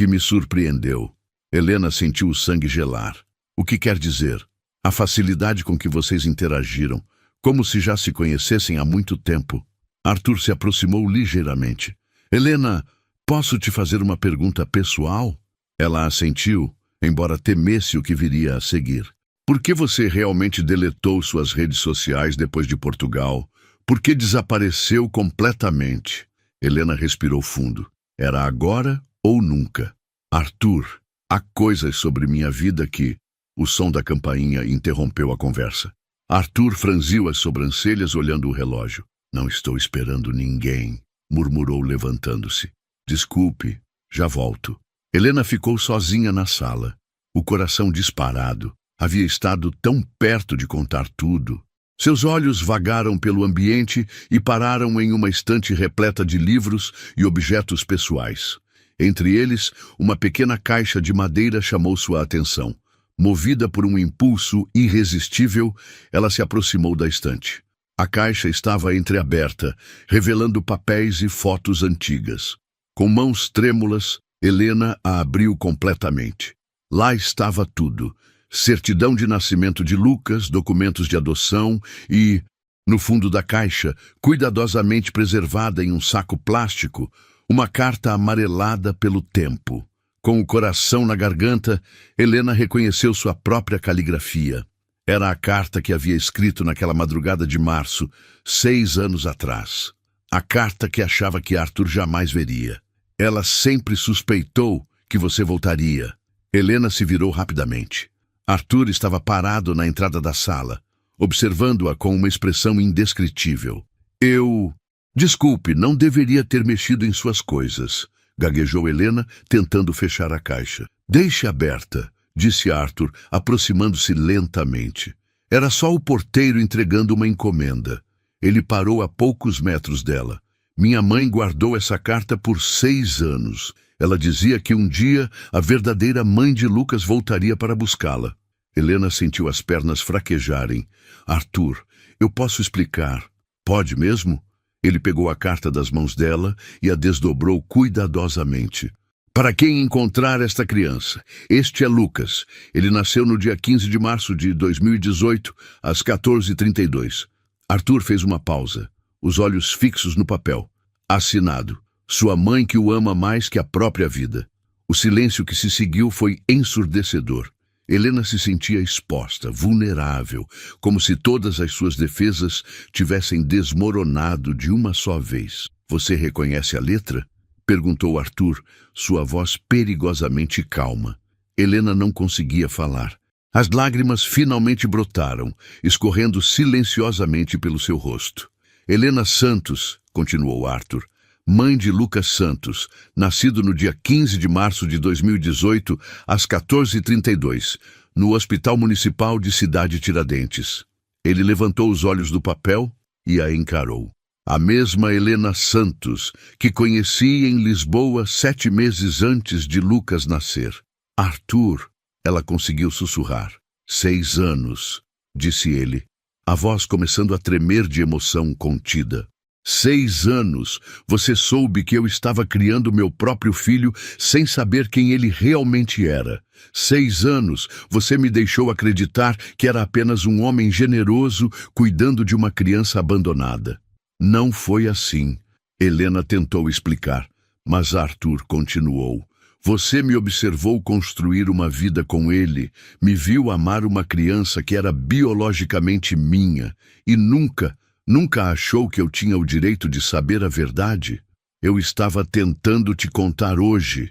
S1: me surpreendeu. Helena sentiu o sangue gelar. O que quer dizer? A facilidade com que vocês interagiram, como se já se conhecessem há muito tempo. Arthur se aproximou ligeiramente. Helena, posso te fazer uma pergunta pessoal? Ela assentiu, embora temesse o que viria a seguir. Por que você realmente deletou suas redes sociais depois de Portugal? Por que desapareceu completamente? Helena respirou fundo. Era agora ou nunca? Arthur, há coisas sobre minha vida que... O som da campainha interrompeu a conversa. Arthur franziu as sobrancelhas olhando o relógio. Não estou esperando ninguém, murmurou levantando-se. Desculpe, já volto. Helena ficou sozinha na sala, o coração disparado. Havia estado tão perto de contar tudo. Seus olhos vagaram pelo ambiente e pararam em uma estante repleta de livros e objetos pessoais. Entre eles, uma pequena caixa de madeira chamou sua atenção. Movida por um impulso irresistível, ela se aproximou da estante. A caixa estava entreaberta, revelando papéis e fotos antigas. Com mãos trêmulas, Helena a abriu completamente. Lá estava tudo. Certidão de nascimento de Lucas, documentos de adoção e, no fundo da caixa, cuidadosamente preservada em um saco plástico, uma carta amarelada pelo tempo. Com o coração na garganta, Helena reconheceu sua própria caligrafia. Era a carta que havia escrito naquela madrugada de março, 6 anos atrás. A carta que achava que Arthur jamais veria. Ela sempre suspeitou que você voltaria. Helena se virou rapidamente. Arthur estava parado na entrada da sala, observando-a com uma expressão indescritível. Desculpe, não deveria ter mexido em suas coisas, gaguejou Helena, tentando fechar a caixa. Deixe aberta, disse Arthur, aproximando-se lentamente. Era só o porteiro entregando uma encomenda. Ele parou a poucos metros dela. Minha mãe guardou essa carta por 6 anos. Ela dizia que um dia a verdadeira mãe de Lucas voltaria para buscá-la. Helena sentiu as pernas fraquejarem. Arthur, eu posso explicar. Pode mesmo? Ele pegou a carta das mãos dela e a desdobrou cuidadosamente. Para quem encontrar esta criança? Este é Lucas. Ele nasceu no dia 15 de março de 2018, às 14h32. Arthur fez uma pausa, os olhos fixos no papel. Assinado. Sua mãe que o ama mais que a própria vida. O silêncio que se seguiu foi ensurdecedor. Helena se sentia exposta, vulnerável, como se todas as suas defesas tivessem desmoronado de uma só vez. Você reconhece a letra? Perguntou Arthur, sua voz perigosamente calma. Helena não conseguia falar. As lágrimas finalmente brotaram, escorrendo silenciosamente pelo seu rosto. Helena Santos, continuou Arthur, mãe de Lucas Santos, nascido no dia 15 de março de 2018, às 14h32, no Hospital Municipal de Cidade Tiradentes. Ele levantou os olhos do papel e a encarou. A mesma Helena Santos, que conheci em Lisboa 7 meses antes de Lucas nascer. Arthur, ela conseguiu sussurrar. 6 anos, disse ele, a voz começando a tremer de emoção contida. 6 anos, você soube que eu estava criando meu próprio filho sem saber quem ele realmente era. 6 anos, você me deixou acreditar que era apenas um homem generoso cuidando de uma criança abandonada. Não foi assim, Helena tentou explicar, mas Arthur continuou. Você me observou construir uma vida com ele, me viu amar uma criança que era biologicamente minha e nunca achou que eu tinha o direito de saber a verdade? Eu estava tentando te contar hoje.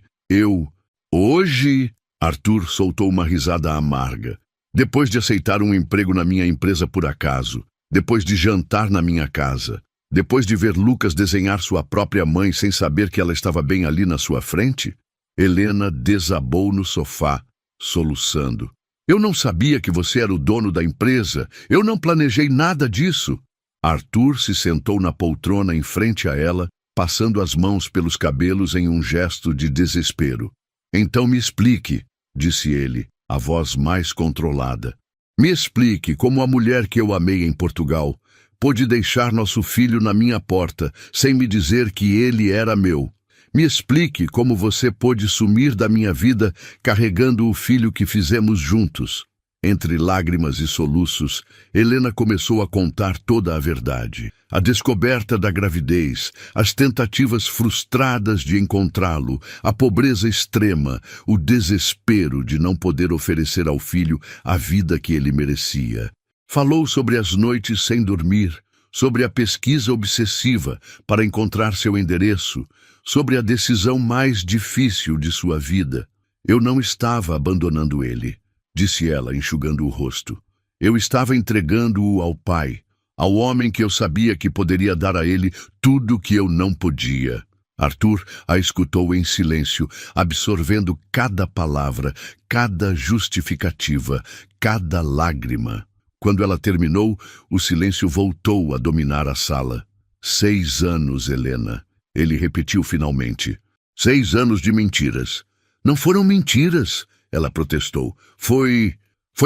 S1: Hoje? Arthur soltou uma risada amarga. Depois de aceitar um emprego na minha empresa por acaso, depois de jantar na minha casa, depois de ver Lucas desenhar sua própria mãe sem saber que ela estava bem ali na sua frente? Helena desabou no sofá, soluçando. Eu não sabia que você era o dono da empresa. Eu não planejei nada disso. Arthur se sentou na poltrona em frente a ela, passando as mãos pelos cabelos em um gesto de desespero. Então me explique, disse ele, a voz mais controlada. Me explique como a mulher que eu amei em Portugal pôde deixar nosso filho na minha porta sem me dizer que ele era meu. Me explique como você pôde sumir da minha vida carregando o filho que fizemos juntos. Entre lágrimas e soluços, Helena começou a contar toda a verdade. A descoberta da gravidez, as tentativas frustradas de encontrá-lo, a pobreza extrema, o desespero de não poder oferecer ao filho a vida que ele merecia. Falou sobre as noites sem dormir, sobre a pesquisa obsessiva para encontrar seu endereço, sobre a decisão mais difícil de sua vida. Eu não estava abandonando ele, disse ela, enxugando o rosto. Eu estava entregando-o ao Pai, ao homem que eu sabia que poderia dar a ele tudo o que eu não podia. Arthur a escutou em silêncio, absorvendo cada palavra, cada justificativa, cada lágrima. Quando ela terminou, o silêncio voltou a dominar a sala. 6 anos, Helena. Ele repetiu finalmente. 6 anos de mentiras. Não foram mentiras, ela protestou. Foi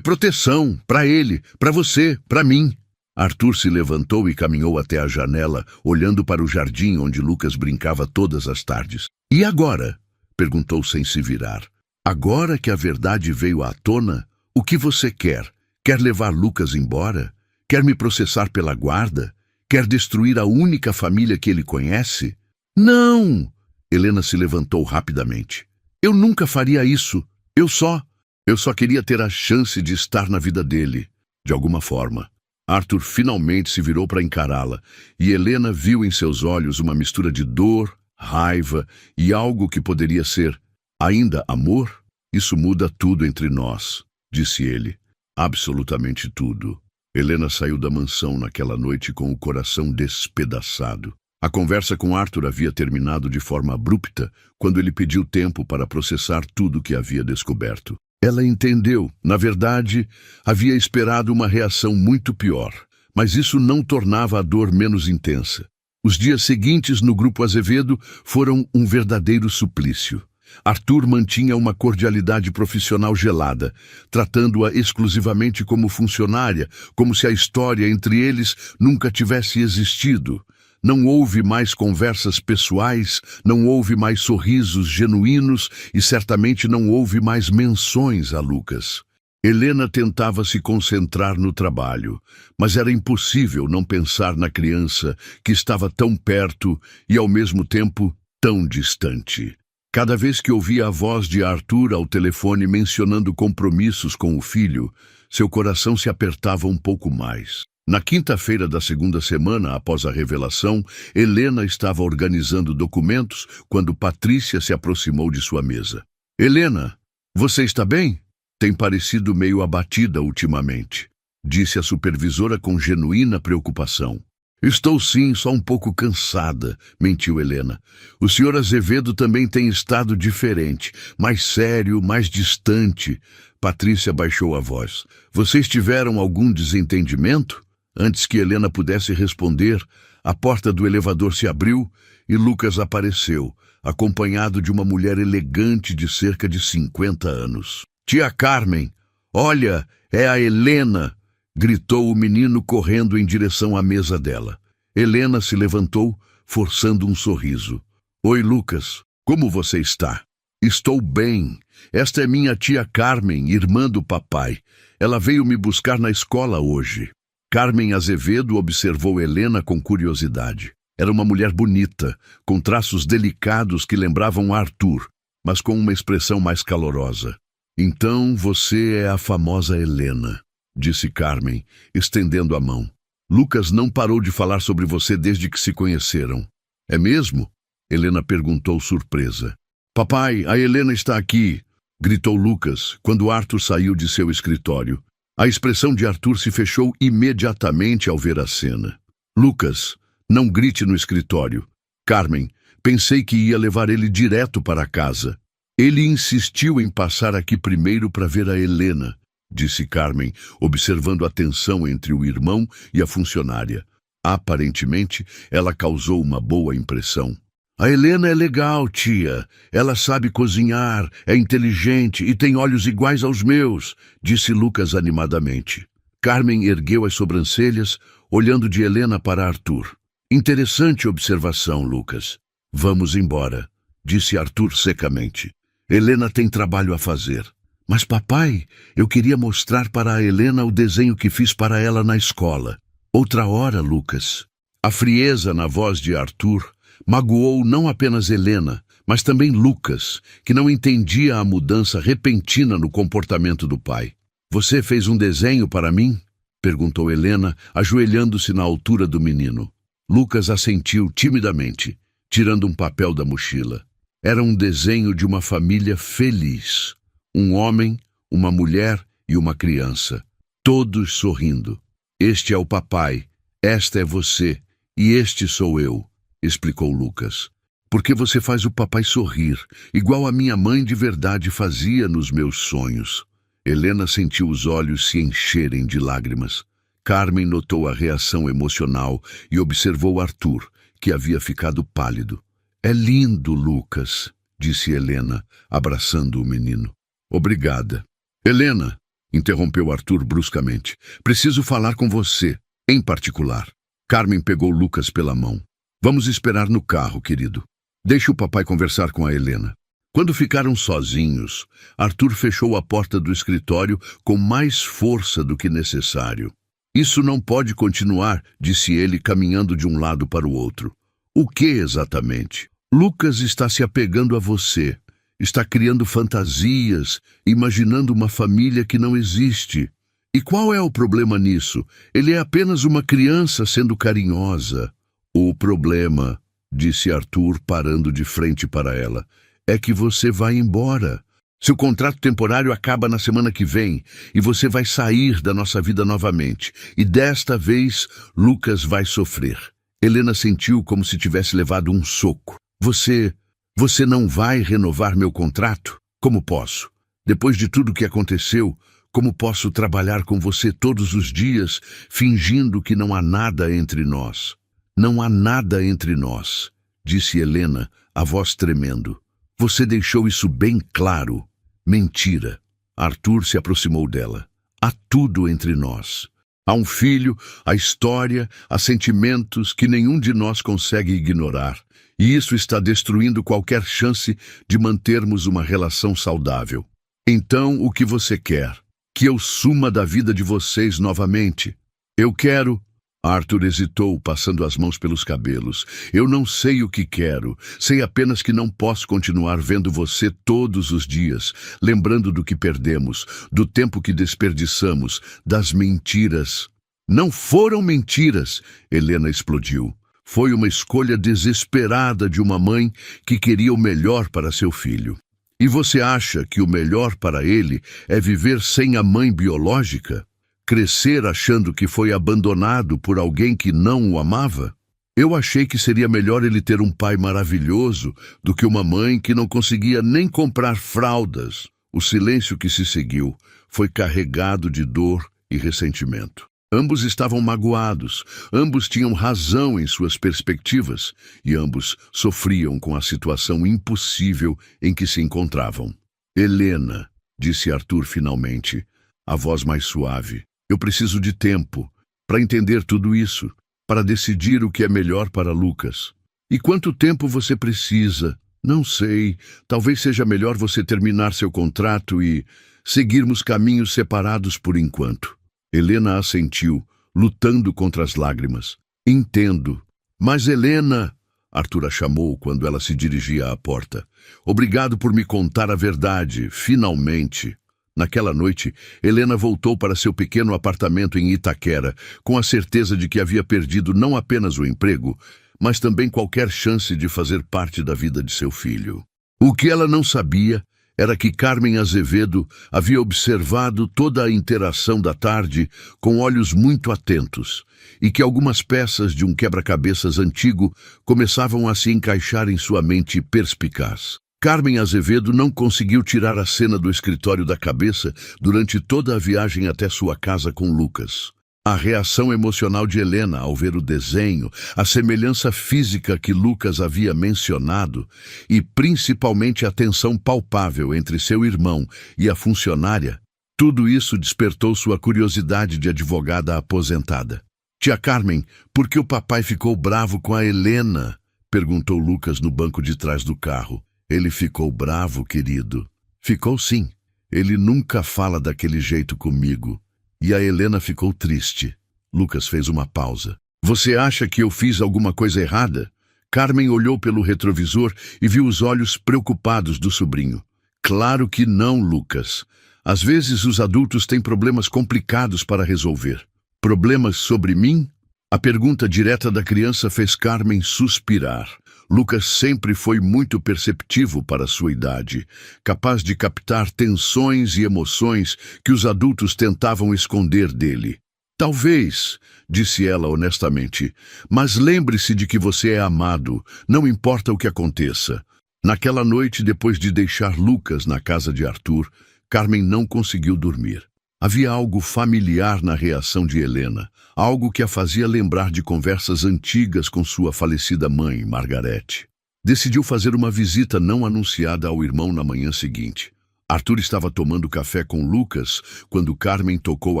S1: proteção, para ele, para você, para mim. Arthur se levantou e caminhou até a janela, olhando para o jardim onde Lucas brincava todas as tardes. E agora? Perguntou sem se virar. Agora que a verdade veio à tona, o que você quer? Quer levar Lucas embora? Quer me processar pela guarda? Quer destruir a única família que ele conhece? Não! Helena se levantou rapidamente. Eu nunca faria isso. Eu só queria ter a chance de estar na vida dele, de alguma forma. Arthur finalmente se virou para encará-la, e Helena viu em seus olhos uma mistura de dor, raiva e algo que poderia ser ainda amor. Isso muda tudo entre nós, disse ele. Absolutamente tudo. Helena saiu da mansão naquela noite com o coração despedaçado. A conversa com Arthur havia terminado de forma abrupta quando ele pediu tempo para processar tudo o que havia descoberto. Ela entendeu. Na verdade, havia esperado uma reação muito pior, mas isso não tornava a dor menos intensa. Os dias seguintes no Grupo Azevedo foram um verdadeiro suplício. Arthur mantinha uma cordialidade profissional gelada, tratando-a exclusivamente como funcionária, como se a história entre eles nunca tivesse existido. Não houve mais conversas pessoais, não houve mais sorrisos genuínos e certamente não houve mais menções a Lucas. Helena tentava se concentrar no trabalho, mas era impossível não pensar na criança que estava tão perto e, ao mesmo tempo, tão distante. Cada vez que ouvia a voz de Arthur ao telefone mencionando compromissos com o filho, seu coração se apertava um pouco mais. Na quinta-feira da segunda semana após a revelação, Helena estava organizando documentos quando Patrícia se aproximou de sua mesa. "Helena, você está bem? Tem parecido meio abatida ultimamente", disse a supervisora com genuína preocupação. "Estou sim, só um pouco cansada", mentiu Helena. "O senhor Azevedo também tem estado diferente, mais sério, mais distante." Patrícia baixou a voz. "Vocês tiveram algum desentendimento?" Antes que Helena pudesse responder, a porta do elevador se abriu e Lucas apareceu, acompanhado de uma mulher elegante de cerca de 50 anos. "Tia Carmen, olha, é a Helena!" gritou o menino correndo em direção à mesa dela. Helena se levantou, forçando um sorriso. "Oi, Lucas, como você está?" "Estou bem. Esta é minha tia Carmen, irmã do papai. Ela veio me buscar na escola hoje." Carmen Azevedo observou Helena com curiosidade. Era uma mulher bonita, com traços delicados que lembravam Arthur, mas com uma expressão mais calorosa. "Então você é a famosa Helena", disse Carmen, estendendo a mão. "Lucas não parou de falar sobre você desde que se conheceram." "É mesmo?" Helena perguntou surpresa. "Papai, a Helena está aqui", gritou Lucas, quando Arthur saiu de seu escritório. A expressão de Arthur se fechou imediatamente ao ver a cena. "Lucas, não grite no escritório." "Carmen, pensei que ia levar ele direto para casa." "Ele insistiu em passar aqui primeiro para ver a Helena", disse Carmen, observando a tensão entre o irmão e a funcionária. Aparentemente, ela causou uma boa impressão. "A Helena é legal, tia. Ela sabe cozinhar, é inteligente e tem olhos iguais aos meus", disse Lucas animadamente. Carmen ergueu as sobrancelhas, olhando de Helena para Arthur. "Interessante observação, Lucas. Vamos embora", disse Arthur secamente. "Helena tem trabalho a fazer." "Mas, papai, eu queria mostrar para a Helena o desenho que fiz para ela na escola." "Outra hora, Lucas." A frieza na voz de Arthur magoou não apenas Helena, mas também Lucas, que não entendia a mudança repentina no comportamento do pai. "Você fez um desenho para mim?" perguntou Helena, ajoelhando-se na altura do menino. Lucas assentiu timidamente, tirando um papel da mochila. Era um desenho de uma família feliz. Um homem, uma mulher e uma criança. Todos sorrindo. "Este é o papai, esta é você e este sou eu", explicou Lucas. "Porque você faz o papai sorrir, igual a minha mãe de verdade fazia nos meus sonhos." Helena sentiu os olhos se encherem de lágrimas. Carmen notou a reação emocional e observou Arthur, que havia ficado pálido. "É lindo, Lucas", disse Helena, abraçando o menino. "Obrigada." "Helena", interrompeu Arthur bruscamente, "preciso falar com você, em particular." Carmen pegou Lucas pela mão. "Vamos esperar no carro, querido. Deixe o papai conversar com a Helena." Quando ficaram sozinhos, Arthur fechou a porta do escritório com mais força do que necessário. "Isso não pode continuar", disse ele, caminhando de um lado para o outro. "O que exatamente?" "Lucas está se apegando a você. Está criando fantasias, imaginando uma família que não existe. E qual é o problema nisso? Ele é apenas uma criança sendo carinhosa." "O problema", disse Arthur, parando de frente para ela, "é que você vai embora. Seu contrato temporário acaba na semana que vem e você vai sair da nossa vida novamente. E desta vez, Lucas vai sofrer. Helena sentiu como se tivesse levado um soco. Você não vai renovar meu contrato? Como posso? Depois de tudo que aconteceu, como posso trabalhar com você todos os dias, fingindo que não há nada entre nós? Não há nada entre nós, disse Helena, a voz tremendo. Você deixou isso bem claro. Mentira. Arthur se aproximou dela. Há tudo entre nós. Há um filho, há história, há sentimentos que nenhum de nós consegue ignorar. E isso está destruindo qualquer chance de mantermos uma relação saudável. Então, o que você quer? Que eu suma da vida de vocês novamente? Eu quero... Arthur hesitou, passando as mãos pelos cabelos. Eu não sei o que quero. Sei apenas que não posso continuar vendo você todos os dias, lembrando do que perdemos, do tempo que desperdiçamos, das mentiras. Não foram mentiras, Helena explodiu. Foi uma escolha desesperada de uma mãe que queria o melhor para seu filho. E você acha que o melhor para ele é viver sem a mãe biológica? Crescer achando que foi abandonado por alguém que não o amava? Eu achei que seria melhor ele ter um pai maravilhoso do que uma mãe que não conseguia nem comprar fraldas. O silêncio que se seguiu foi carregado de dor e ressentimento. Ambos estavam magoados, ambos tinham razão em suas perspectivas e ambos sofriam com a situação impossível em que se encontravam. Helena, disse Arthur finalmente, a voz mais suave. Eu preciso de tempo para entender tudo isso, para decidir o que é melhor para Lucas. E quanto tempo você precisa? Não sei. Talvez seja melhor você terminar seu contrato e seguirmos caminhos separados por enquanto. Helena assentiu, lutando contra as lágrimas. Entendo. Mas Helena... Arthur a chamou quando ela se dirigia à porta. Obrigado por me contar a verdade, finalmente. Naquela noite, Helena voltou para seu pequeno apartamento em Itaquera, com a certeza de que havia perdido não apenas o emprego, mas também qualquer chance de fazer parte da vida de seu filho. O que ela não sabia era que Carmen Azevedo havia observado toda a interação da tarde com olhos muito atentos, e que algumas peças de um quebra-cabeças antigo começavam a se encaixar em sua mente perspicaz. Carmen Azevedo não conseguiu tirar a cena do escritório da cabeça durante toda a viagem até sua casa com Lucas. A reação emocional de Helena ao ver o desenho, a semelhança física que Lucas havia mencionado e principalmente a tensão palpável entre seu irmão e a funcionária, tudo isso despertou sua curiosidade de advogada aposentada. Tia Carmen, por que o papai ficou bravo com a Helena? Perguntou Lucas no banco de trás do carro. Ele ficou bravo, querido. Ficou sim. Ele nunca fala daquele jeito comigo. E a Helena ficou triste. Lucas fez uma pausa. Você acha que eu fiz alguma coisa errada? Carmen olhou pelo retrovisor e viu os olhos preocupados do sobrinho. Claro que não, Lucas. Às vezes os adultos têm problemas complicados para resolver. Problemas sobre mim? A pergunta direta da criança fez Carmen suspirar. Lucas sempre foi muito perceptivo para sua idade, capaz de captar tensões e emoções que os adultos tentavam esconder dele. Talvez, disse ela honestamente, mas lembre-se de que você é amado, não importa o que aconteça. Naquela noite, depois de deixar Lucas na casa de Arthur, Carmen não conseguiu dormir. Havia algo familiar na reação de Helena, algo que a fazia lembrar de conversas antigas com sua falecida mãe, Margarete. Decidiu fazer uma visita não anunciada ao irmão na manhã seguinte. Arthur estava tomando café com Lucas quando Carmen tocou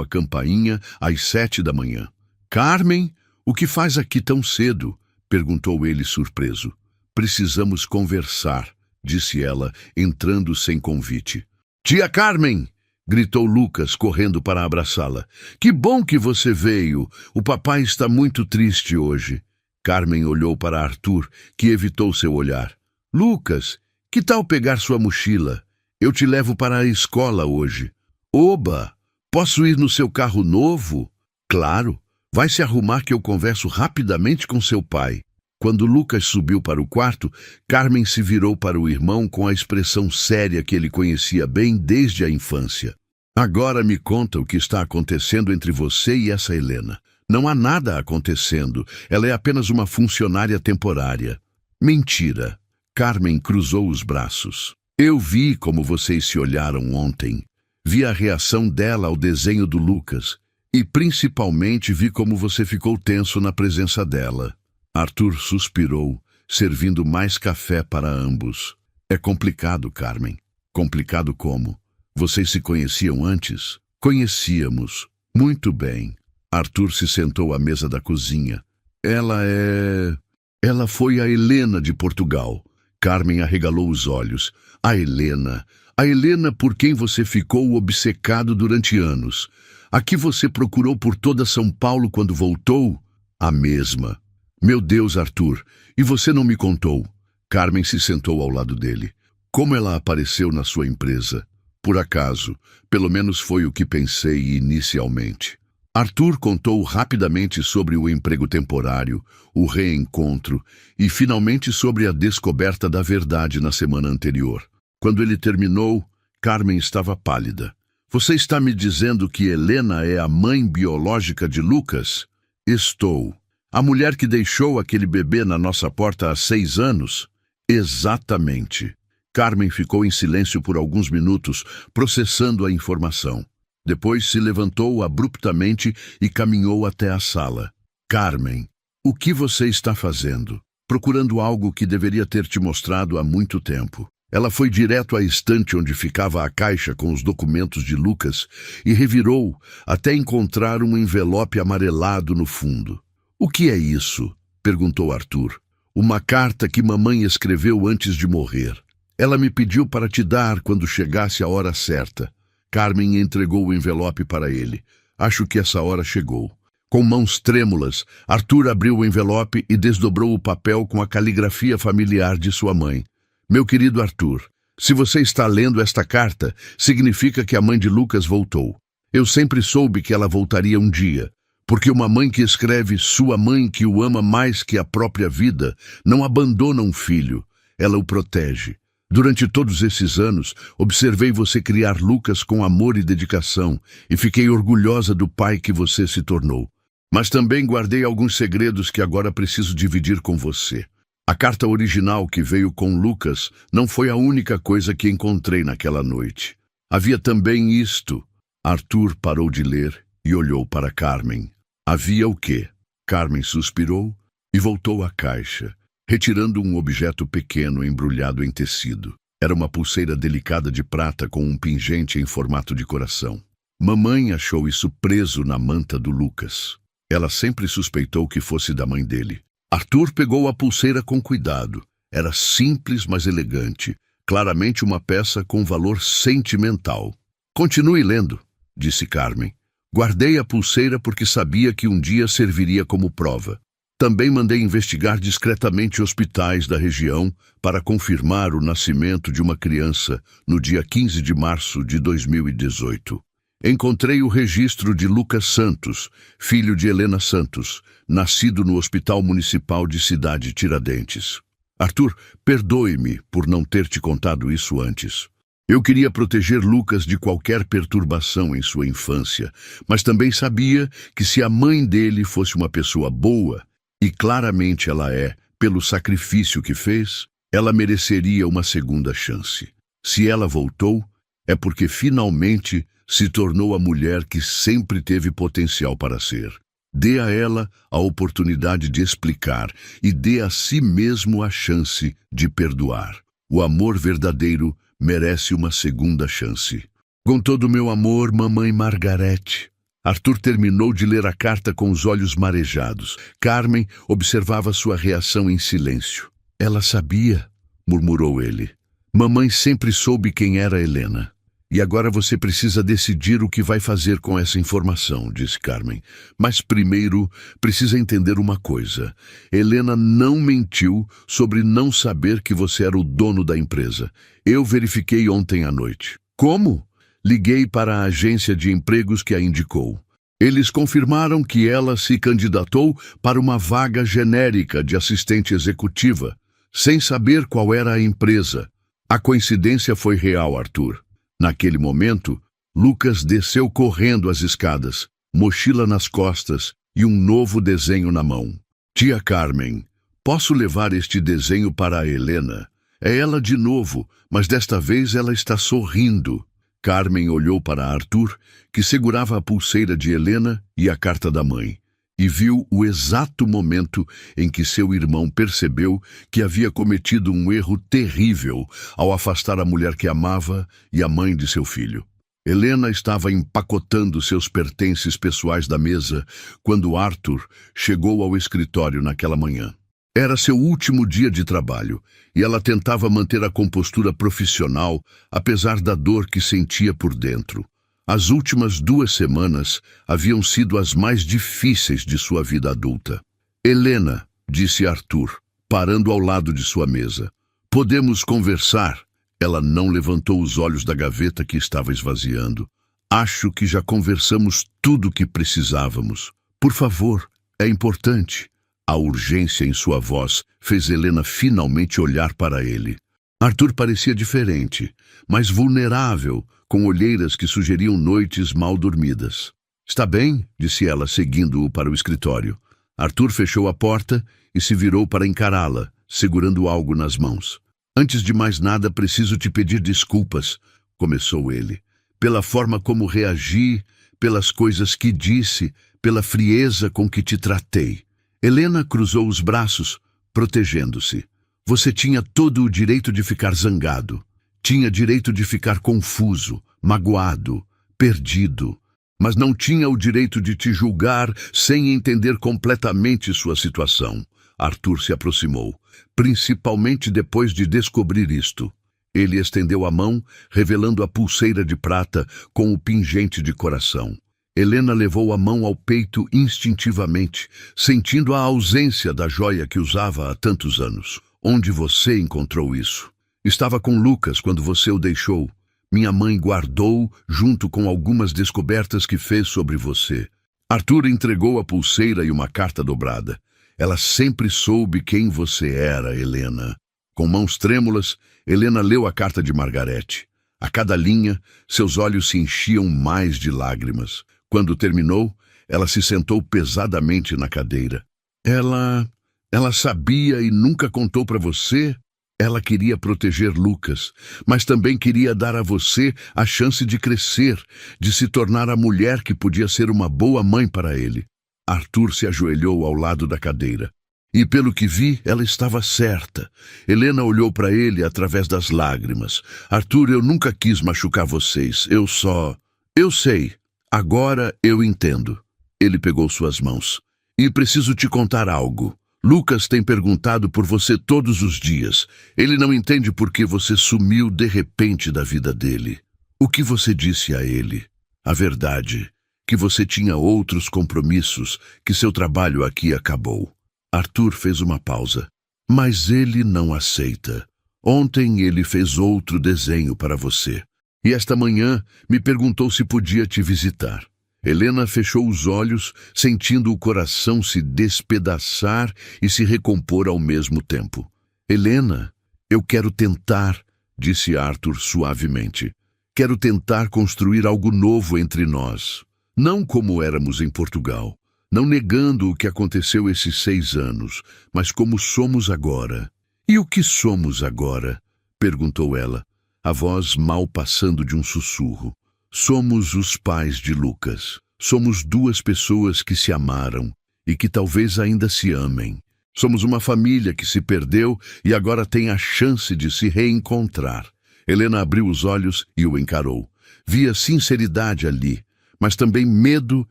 S1: a campainha às 7 da manhã. Carmen, o que faz aqui tão cedo? Perguntou ele surpreso. Precisamos conversar, disse ela, entrando sem convite. Tia Carmen! Gritou Lucas, correndo para abraçá-la. Que bom que você veio. O papai está muito triste hoje. Carmen olhou para Arthur, que evitou seu olhar. Lucas, que tal pegar sua mochila? Eu te levo para a escola hoje. Oba! Posso ir no seu carro novo? Claro. Vai se arrumar que eu converso rapidamente com seu pai. Quando Lucas subiu para o quarto, Carmen se virou para o irmão com a expressão séria que ele conhecia bem desde a infância. Agora me conta o que está acontecendo entre você e essa Helena. Não há nada acontecendo. Ela é apenas uma funcionária temporária. Mentira. Carmen cruzou os braços. Eu vi como vocês se olharam ontem. Vi a reação dela ao desenho do Lucas. E principalmente vi como você ficou tenso na presença dela. Arthur suspirou, servindo mais café para ambos. É complicado, Carmen. Complicado como? Vocês se conheciam antes? Conhecíamos. Muito bem. Arthur se sentou à mesa da cozinha. Ela foi a Helena de Portugal. Carmen arregalou os olhos. A Helena por quem você ficou obcecado durante anos. A que você procurou por toda São Paulo quando voltou? A mesma. Meu Deus, Arthur, e você não me contou? Carmen se sentou ao lado dele. Como ela apareceu na sua empresa? Por acaso, pelo menos foi o que pensei inicialmente. Arthur contou rapidamente sobre o emprego temporário, o reencontro e finalmente sobre a descoberta da verdade na semana anterior. Quando ele terminou, Carmen estava pálida. Você está me dizendo que Helena é a mãe biológica de Lucas? Estou. A mulher que deixou aquele bebê na nossa porta há 6 anos? Exatamente. Carmen ficou em silêncio por alguns minutos, processando a informação. Depois se levantou abruptamente e caminhou até a sala. Carmen, o que você está fazendo? Procurando algo que deveria ter te mostrado há muito tempo. Ela foi direto à estante onde ficava a caixa com os documentos de Lucas e revirou até encontrar um envelope amarelado no fundo. O que é isso? Perguntou Arthur. Uma carta que mamãe escreveu antes de morrer. Ela me pediu para te dar quando chegasse a hora certa. Carmen entregou o envelope para ele. Acho que essa hora chegou. Com mãos trêmulas, Arthur abriu o envelope e desdobrou o papel com a caligrafia familiar de sua mãe. Meu querido Arthur, se você está lendo esta carta, significa que a mãe de Lucas voltou. Eu sempre soube que ela voltaria um dia, porque uma mãe que escreve sua mãe que o ama mais que a própria vida não abandona um filho, ela o protege. Durante todos esses anos, observei você criar Lucas com amor e dedicação e fiquei orgulhosa do pai que você se tornou. Mas também guardei alguns segredos que agora preciso dividir com você. A carta original que veio com Lucas não foi a única coisa que encontrei naquela noite. Havia também isto. Arthur parou de ler e olhou para Carmen. Havia o quê? Carmen suspirou e voltou à caixa, retirando um objeto pequeno embrulhado em tecido. Era uma pulseira delicada de prata com um pingente em formato de coração. Mamãe achou isso preso na manta do Lucas. Ela sempre suspeitou que fosse da mãe dele. Arthur pegou a pulseira com cuidado. Era simples, mas elegante. Claramente uma peça com valor sentimental. Continue lendo, disse Carmen. Guardei a pulseira porque sabia que um dia serviria como prova. Também mandei investigar discretamente hospitais da região para confirmar o nascimento de uma criança no dia 15 de março de 2018. Encontrei o registro de Lucas Santos, filho de Helena Santos, nascido no Hospital Municipal de Cidade Tiradentes. Arthur, perdoe-me por não ter te contado isso antes. Eu queria proteger Lucas de qualquer perturbação em sua infância, mas também sabia que se a mãe dele fosse uma pessoa boa, e claramente ela é, pelo sacrifício que fez, ela mereceria uma segunda chance. Se ela voltou, é porque finalmente se tornou a mulher que sempre teve potencial para ser. Dê a ela a oportunidade de explicar e dê a si mesmo a chance de perdoar. O amor verdadeiro merece uma segunda chance. Com todo o meu amor, mamãe Margarete. Arthur terminou de ler a carta com os olhos marejados. Carmen observava sua reação em silêncio. Ela sabia, murmurou ele. Mamãe sempre soube quem era Helena. E agora você precisa decidir o que vai fazer com essa informação, disse Carmen. Mas primeiro precisa entender uma coisa. Helena não mentiu sobre não saber que você era o dono da empresa. Eu verifiquei ontem à noite. Como? Liguei para a agência de empregos que a indicou. Eles confirmaram que ela se candidatou para uma vaga genérica de assistente executiva, sem saber qual era a empresa. A coincidência foi real, Arthur. Naquele momento, Lucas desceu correndo as escadas, mochila nas costas e um novo desenho na mão. Tia Carmen, posso levar este desenho para a Helena? É ela de novo, mas desta vez ela está sorrindo. Carmen olhou para Arthur, que segurava a pulseira de Helena e a carta da mãe, e viu o exato momento em que seu irmão percebeu que havia cometido um erro terrível ao afastar a mulher que amava e a mãe de seu filho. Helena estava empacotando seus pertences pessoais da mesa quando Arthur chegou ao escritório naquela manhã. Era seu último dia de trabalho e ela tentava manter a compostura profissional, apesar da dor que sentia por dentro. As últimas 2 semanas haviam sido as mais difíceis de sua vida adulta. Helena, disse Arthur, parando ao lado de sua mesa. Podemos conversar? Ela não levantou os olhos da gaveta que estava esvaziando. Acho que já conversamos tudo o que precisávamos. Por favor, é importante. A urgência em sua voz fez Helena finalmente olhar para ele. Arthur parecia diferente, mais vulnerável, com olheiras que sugeriam noites mal dormidas. Está bem, disse ela, seguindo-o para o escritório. Arthur fechou a porta e se virou para encará-la, segurando algo nas mãos. Antes de mais nada, preciso te pedir desculpas, começou ele, pela forma como reagi, pelas coisas que disse, pela frieza com que te tratei. Helena cruzou os braços, protegendo-se. Você tinha todo o direito de ficar zangado. Tinha direito de ficar confuso, magoado, perdido. Mas não tinha o direito de te julgar sem entender completamente sua situação. Arthur se aproximou, principalmente depois de descobrir isto. Ele estendeu a mão, revelando a pulseira de prata com o pingente de coração. Helena levou a mão ao peito instintivamente, sentindo a ausência da joia que usava há tantos anos. Onde você encontrou isso? Estava com Lucas quando você o deixou. Minha mãe guardou, junto com algumas descobertas que fez sobre você. Arthur entregou a pulseira e uma carta dobrada. Ela sempre soube quem você era, Helena. Com mãos trêmulas, Helena leu a carta de Margarete. A cada linha, seus olhos se enchiam mais de lágrimas. Quando terminou, ela se sentou pesadamente na cadeira. Ela sabia e nunca contou para você? Ela queria proteger Lucas, mas também queria dar a você a chance de crescer, de se tornar a mulher que podia ser uma boa mãe para ele. Arthur se ajoelhou ao lado da cadeira. E pelo que vi, ela estava certa. Helena olhou para ele através das lágrimas. Arthur, eu nunca quis machucar vocês. Eu sei. Agora eu entendo. Ele pegou suas mãos. E preciso te contar algo. Lucas tem perguntado por você todos os dias. Ele não entende por que você sumiu de repente da vida dele. O que você disse a ele? A verdade, que você tinha outros compromissos, que seu trabalho aqui acabou. Arthur fez uma pausa. Mas ele não aceita. Ontem ele fez outro desenho para você. E esta manhã me perguntou se podia te visitar. Helena fechou os olhos, sentindo o coração se despedaçar e se recompor ao mesmo tempo. Helena, eu quero tentar, disse Arthur suavemente. Quero tentar construir algo novo entre nós. Não como éramos em Portugal. Não negando o que aconteceu esses 6 anos, mas como somos agora. E o que somos agora? Perguntou ela, a voz mal passando de um sussurro. Somos os pais de Lucas. Somos 2 pessoas que se amaram e que talvez ainda se amem. Somos uma família que se perdeu e agora tem a chance de se reencontrar. Helena abriu os olhos e o encarou. Via sinceridade ali, mas também medo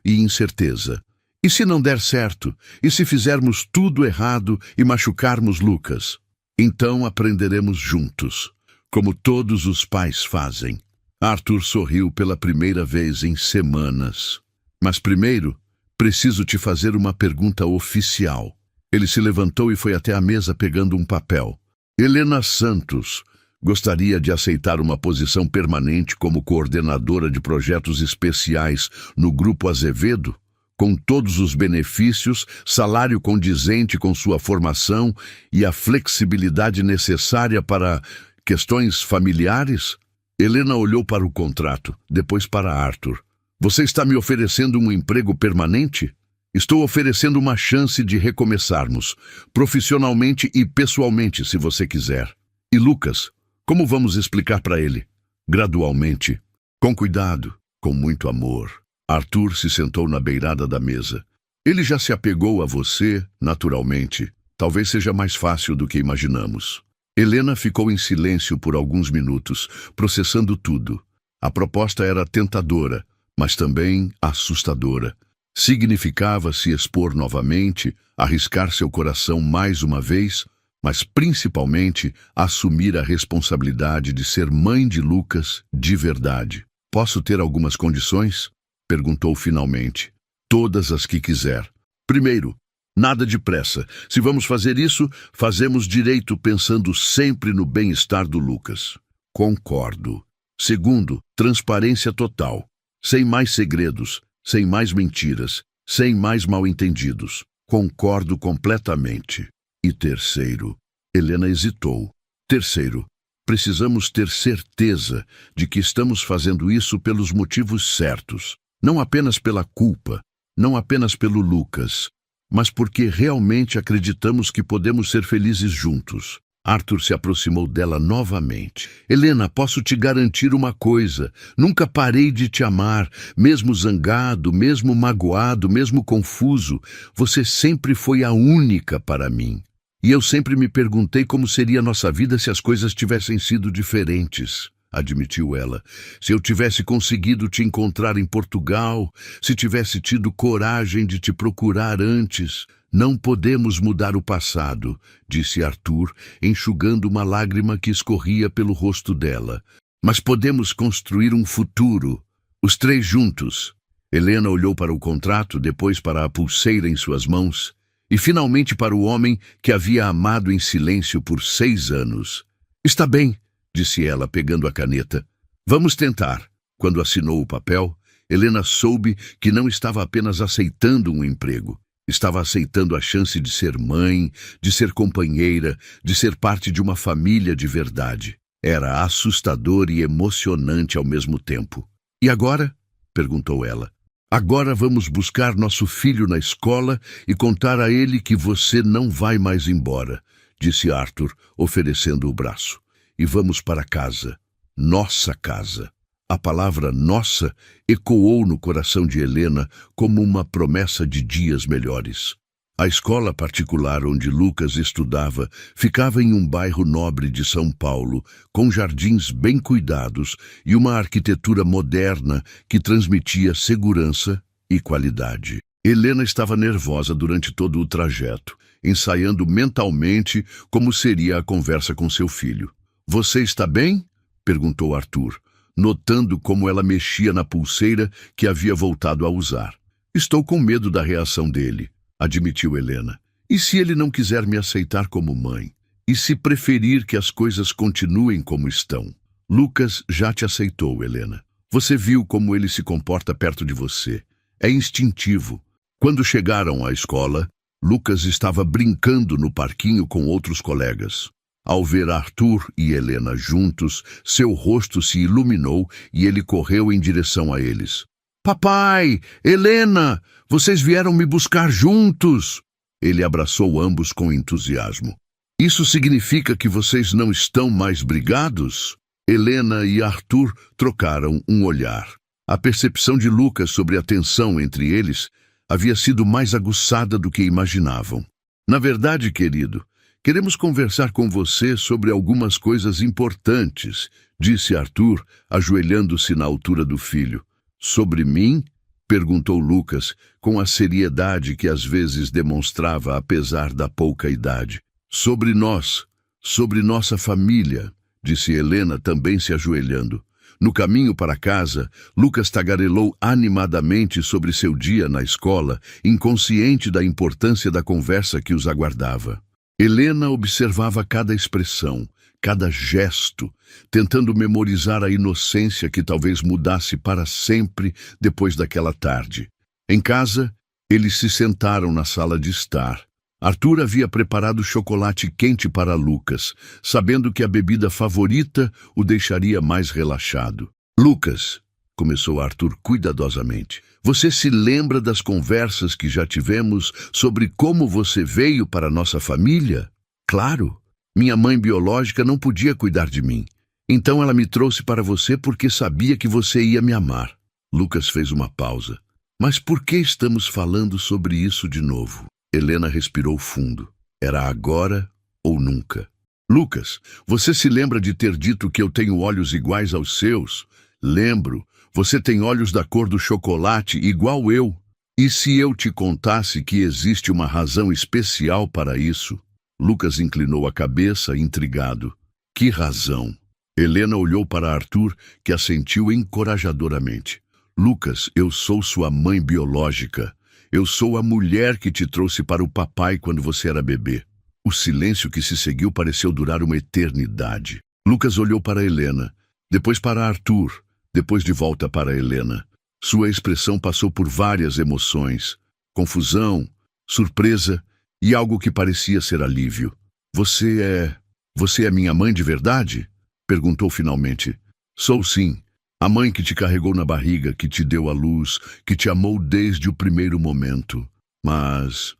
S1: e incerteza. E se não der certo? E se fizermos tudo errado e machucarmos Lucas? Então aprenderemos juntos, como todos os pais fazem. Arthur sorriu pela primeira vez em semanas. Mas primeiro, preciso te fazer uma pergunta oficial. Ele se levantou e foi até a mesa pegando um papel. Helena Santos gostaria de aceitar uma posição permanente como coordenadora de projetos especiais no Grupo Azevedo, com todos os benefícios, salário condizente com sua formação e a flexibilidade necessária para questões familiares? Helena olhou para o contrato, depois para Arthur. Você está me oferecendo um emprego permanente? Estou oferecendo uma chance de recomeçarmos, profissionalmente e pessoalmente, se você quiser. E Lucas, como vamos explicar para ele? Gradualmente, com cuidado, com muito amor. Arthur se sentou na beirada da mesa. Ele já se apegou a você, naturalmente. Talvez seja mais fácil do que imaginamos. Helena ficou em silêncio por alguns minutos, processando tudo. A proposta era tentadora, mas também assustadora. Significava se expor novamente, arriscar seu coração mais uma vez, mas principalmente assumir a responsabilidade de ser mãe de Lucas de verdade. Posso ter algumas condições? Perguntou finalmente. Todas as que quiser. Primeiro, nada de pressa. Se vamos fazer isso, fazemos direito pensando sempre no bem-estar do Lucas. Concordo. Segundo, transparência total. Sem mais segredos, sem mais mentiras, sem mais mal-entendidos. Concordo completamente. E terceiro, Helena hesitou. Terceiro, precisamos ter certeza de que estamos fazendo isso pelos motivos certos. Não apenas pela culpa, não apenas pelo Lucas, mas porque realmente acreditamos que podemos ser felizes juntos. Arthur se aproximou dela novamente. Helena, posso te garantir uma coisa. Nunca parei de te amar, mesmo zangado, mesmo magoado, mesmo confuso. Você sempre foi a única para mim. E eu sempre me perguntei como seria a nossa vida se as coisas tivessem sido diferentes, admitiu ela. Se eu tivesse conseguido te encontrar em Portugal, se tivesse tido coragem de te procurar antes. Não podemos mudar o passado, disse Arthur, enxugando uma lágrima que escorria pelo rosto dela. Mas podemos construir um futuro, os três juntos. Helena olhou para o contrato, depois para a pulseira em suas mãos, e finalmente para o homem que havia amado em silêncio por 6 anos. Está bem, disse ela, pegando a caneta. Vamos tentar. Quando assinou o papel, Helena soube que não estava apenas aceitando um emprego. Estava aceitando a chance de ser mãe, de ser companheira, de ser parte de uma família de verdade. Era assustador e emocionante ao mesmo tempo. E agora? Perguntou ela. Agora vamos buscar nosso filho na escola e contar a ele que você não vai mais embora, disse Arthur, oferecendo o braço. E vamos para casa. Nossa casa. A palavra nossa ecoou no coração de Helena como uma promessa de dias melhores. A escola particular onde Lucas estudava ficava em um bairro nobre de São Paulo, com jardins bem cuidados e uma arquitetura moderna que transmitia segurança e qualidade. Helena estava nervosa durante todo o trajeto, ensaiando mentalmente como seria a conversa com seu filho. Você está bem? Perguntou Arthur, notando como ela mexia na pulseira que havia voltado a usar. Estou com medo da reação dele, admitiu Helena. E se ele não quiser me aceitar como mãe? E se preferir que as coisas continuem como estão? Lucas já te aceitou, Helena. Você viu como ele se comporta perto de você. É instintivo. Quando chegaram à escola, Lucas estava brincando no parquinho com outros colegas. Ao ver Arthur e Helena juntos, seu rosto se iluminou e ele correu em direção a eles. Papai! Helena! Vocês vieram me buscar juntos! Ele abraçou ambos com entusiasmo. Isso significa que vocês não estão mais brigados? Helena e Arthur trocaram um olhar. A percepção de Lucas sobre a tensão entre eles havia sido mais aguçada do que imaginavam. Na verdade, querido, queremos conversar com você sobre algumas coisas importantes, disse Arthur, ajoelhando-se na altura do filho. Sobre mim? Perguntou Lucas, com a seriedade que às vezes demonstrava apesar da pouca idade. Sobre nós, sobre nossa família, disse Helena, também se ajoelhando. No caminho para casa, Lucas tagarelou animadamente sobre seu dia na escola, inconsciente da importância da conversa que os aguardava. Helena observava cada expressão, cada gesto, tentando memorizar a inocência que talvez mudasse para sempre depois daquela tarde. Em casa, eles se sentaram na sala de estar. Arthur havia preparado chocolate quente para Lucas, sabendo que a bebida favorita o deixaria mais relaxado. Lucas, começou Arthur cuidadosamente. Você se lembra das conversas que já tivemos sobre como você veio para nossa família? Claro, minha mãe biológica não podia cuidar de mim. Então ela me trouxe para você porque sabia que você ia me amar. Lucas fez uma pausa. Mas por que estamos falando sobre isso de novo? Helena respirou fundo. Era agora ou nunca. Lucas, você se lembra de ter dito que eu tenho olhos iguais aos seus? Lembro. Você tem olhos da cor do chocolate igual eu. E se eu te contasse que existe uma razão especial para isso? Lucas inclinou a cabeça, intrigado. Que razão? Helena olhou para Arthur, que assentiu encorajadoramente. Lucas, eu sou sua mãe biológica. Eu sou a mulher que te trouxe para o papai quando você era bebê. O silêncio que se seguiu pareceu durar uma eternidade. Lucas olhou para Helena, depois para Arthur, depois de volta para Helena. Sua expressão passou por várias emoções. Confusão, surpresa e algo que parecia ser alívio. Você é minha mãe de verdade? Perguntou finalmente. Sou sim. A mãe que te carregou na barriga, que te deu a luz, que te amou desde o primeiro momento. Mas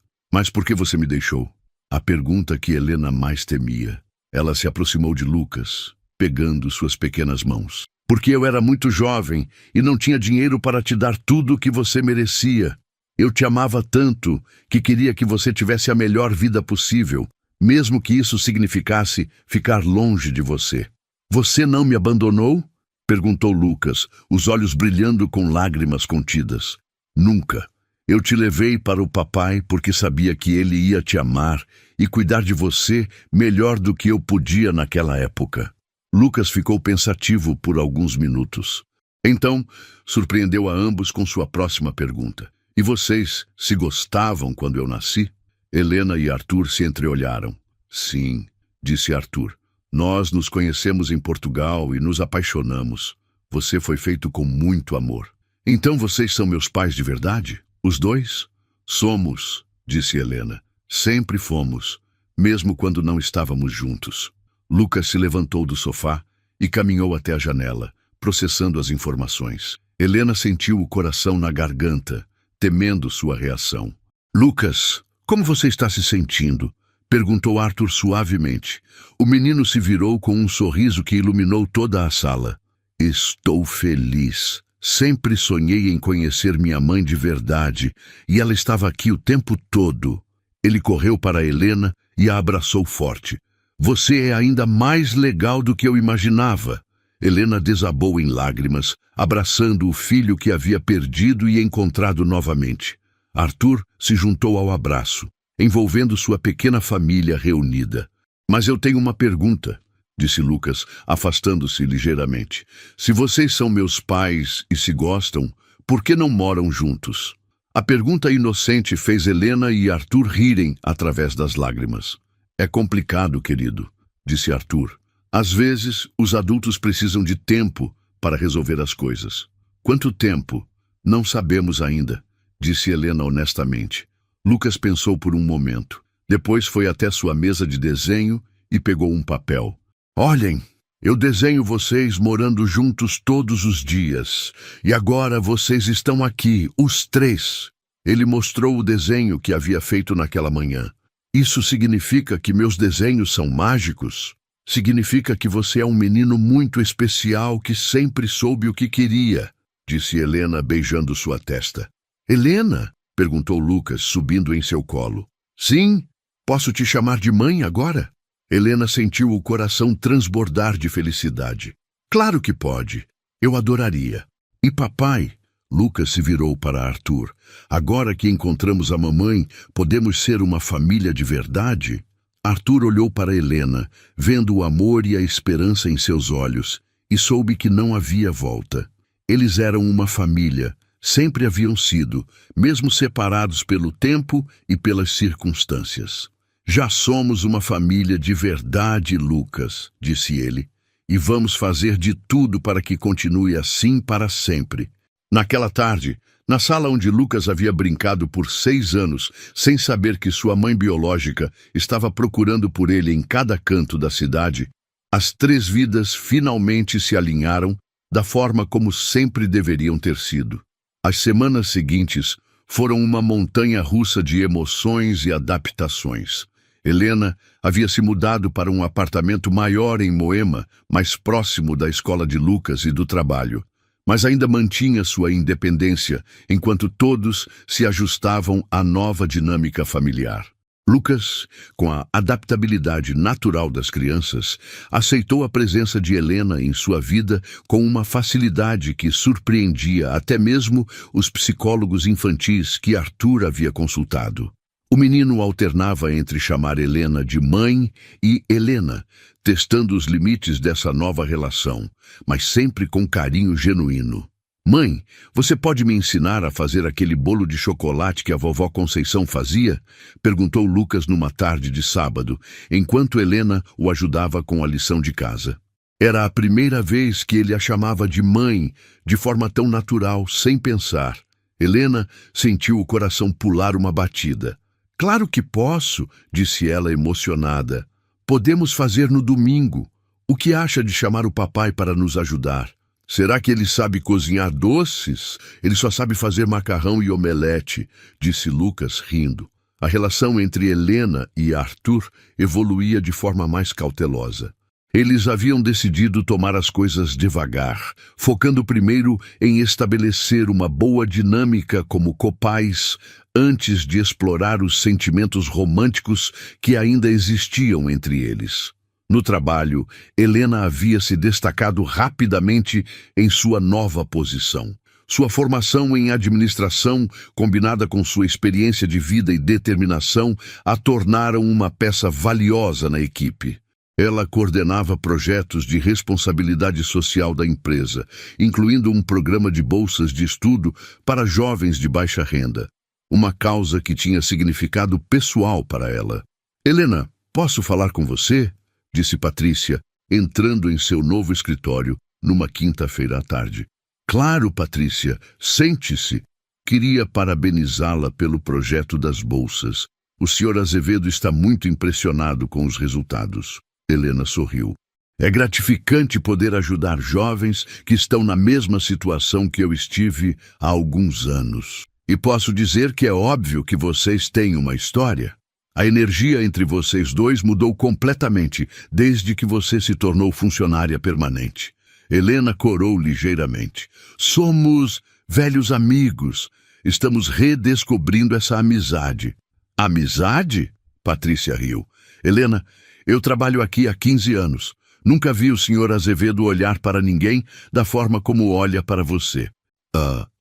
S1: por que você me deixou? A pergunta que Helena mais temia. Ela se aproximou de Lucas, pegando suas pequenas mãos. Porque eu era muito jovem e não tinha dinheiro para te dar tudo o que você merecia. Eu te amava tanto que queria que você tivesse a melhor vida possível, mesmo que isso significasse ficar longe de você. Você não me abandonou? Perguntou Lucas, os olhos brilhando com lágrimas contidas. Nunca. Eu te levei para o papai porque sabia que ele ia te amar e cuidar de você melhor do que eu podia naquela época. Lucas ficou pensativo por alguns minutos. Então, surpreendeu a ambos com sua próxima pergunta. E vocês se gostavam quando eu nasci? Helena e Arthur se entreolharam. Sim, disse Arthur. Nós nos conhecemos em Portugal e nos apaixonamos. Você foi feito com muito amor. Então vocês são meus pais de verdade? Os dois? Somos, disse Helena. Sempre fomos, mesmo quando não estávamos juntos. Lucas se levantou do sofá e caminhou até a janela, processando as informações. Helena sentiu o coração na garganta, temendo sua reação. Lucas, como você está se sentindo? Perguntou Arthur suavemente. O menino se virou com um sorriso que iluminou toda a sala. Estou feliz. Sempre sonhei em conhecer minha mãe de verdade, e ela estava aqui o tempo todo. Ele correu para Helena e a abraçou forte. Você é ainda mais legal do que eu imaginava. Helena desabou em lágrimas, abraçando o filho que havia perdido e encontrado novamente. Arthur se juntou ao abraço, envolvendo sua pequena família reunida. Mas eu tenho uma pergunta, disse Lucas, afastando-se ligeiramente. Se vocês são meus pais e se gostam, por que não moram juntos? A pergunta inocente fez Helena e Arthur rirem através das lágrimas. É complicado, querido, disse Arthur. Às vezes, os adultos precisam de tempo para resolver as coisas. Quanto tempo? Não sabemos ainda, disse Helena honestamente. Lucas pensou por um momento. Depois foi até sua mesa de desenho e pegou um papel. Olhem, eu desenho vocês morando juntos todos os dias. E agora vocês estão aqui, os três. Ele mostrou o desenho que havia feito naquela manhã. Isso significa que meus desenhos são mágicos? Significa que você é um menino muito especial que sempre soube o que queria, disse Helena beijando sua testa. Helena? Perguntou Lucas, subindo em seu colo. Sim, posso te chamar de mãe agora? Helena sentiu o coração transbordar de felicidade. Claro que pode. Eu adoraria. E papai? Lucas se virou para Arthur. Agora que encontramos a mamãe, podemos ser uma família de verdade? Arthur olhou para Helena, vendo o amor e a esperança em seus olhos, e soube que não havia volta. Eles eram uma família, sempre haviam sido, mesmo separados pelo tempo e pelas circunstâncias. Já somos uma família de verdade, Lucas, disse ele, e vamos fazer de tudo para que continue assim para sempre. Naquela tarde, na sala onde Lucas havia brincado por 6 anos, sem saber que sua mãe biológica estava procurando por ele em cada canto da cidade, as 3 vidas finalmente se alinharam, da forma como sempre deveriam ter sido. As semanas seguintes foram uma montanha-russa de emoções e adaptações. Helena havia se mudado para um apartamento maior em Moema, mais próximo da escola de Lucas e do trabalho, mas ainda mantinha sua independência enquanto todos se ajustavam à nova dinâmica familiar. Lucas, com a adaptabilidade natural das crianças, aceitou a presença de Helena em sua vida com uma facilidade que surpreendia até mesmo os psicólogos infantis que Arthur havia consultado. O menino alternava entre chamar Helena de mãe e Helena, testando os limites dessa nova relação, mas sempre com carinho genuíno. Mãe, você pode me ensinar a fazer aquele bolo de chocolate que a vovó Conceição fazia? Perguntou Lucas numa tarde de sábado, enquanto Helena o ajudava com a lição de casa. Era a primeira vez que ele a chamava de mãe, de forma tão natural, sem pensar. Helena sentiu o coração pular uma batida. Claro que posso, disse ela emocionada. Podemos fazer no domingo. O que acha de chamar o papai para nos ajudar? Será que ele sabe cozinhar doces? Ele só sabe fazer macarrão e omelete, disse Lucas, rindo. A relação entre Helena e Arthur evoluía de forma mais cautelosa. Eles haviam decidido tomar as coisas devagar, focando primeiro em estabelecer uma boa dinâmica como copais, antes de explorar os sentimentos românticos que ainda existiam entre eles. No trabalho, Helena havia se destacado rapidamente em sua nova posição. Sua formação em administração, combinada com sua experiência de vida e determinação, a tornaram uma peça valiosa na equipe. Ela coordenava projetos de responsabilidade social da empresa, incluindo um programa de bolsas de estudo para jovens de baixa renda, uma causa que tinha significado pessoal para ela. Helena, posso falar com você? Disse Patrícia, entrando em seu novo escritório numa quinta-feira à tarde. Claro, Patrícia, sente-se. Queria parabenizá-la pelo projeto das bolsas. O Sr. Azevedo está muito impressionado com os resultados. Helena sorriu. É gratificante poder ajudar jovens que estão na mesma situação que eu estive há alguns anos. E posso dizer que é óbvio que vocês têm uma história. A energia entre vocês dois mudou completamente desde que você se tornou funcionária permanente. Helena corou ligeiramente. Somos velhos amigos. Estamos redescobrindo essa amizade. Amizade? Patrícia riu. Helena, eu trabalho aqui há 15 anos. Nunca vi o Sr. Azevedo olhar para ninguém da forma como olha para você.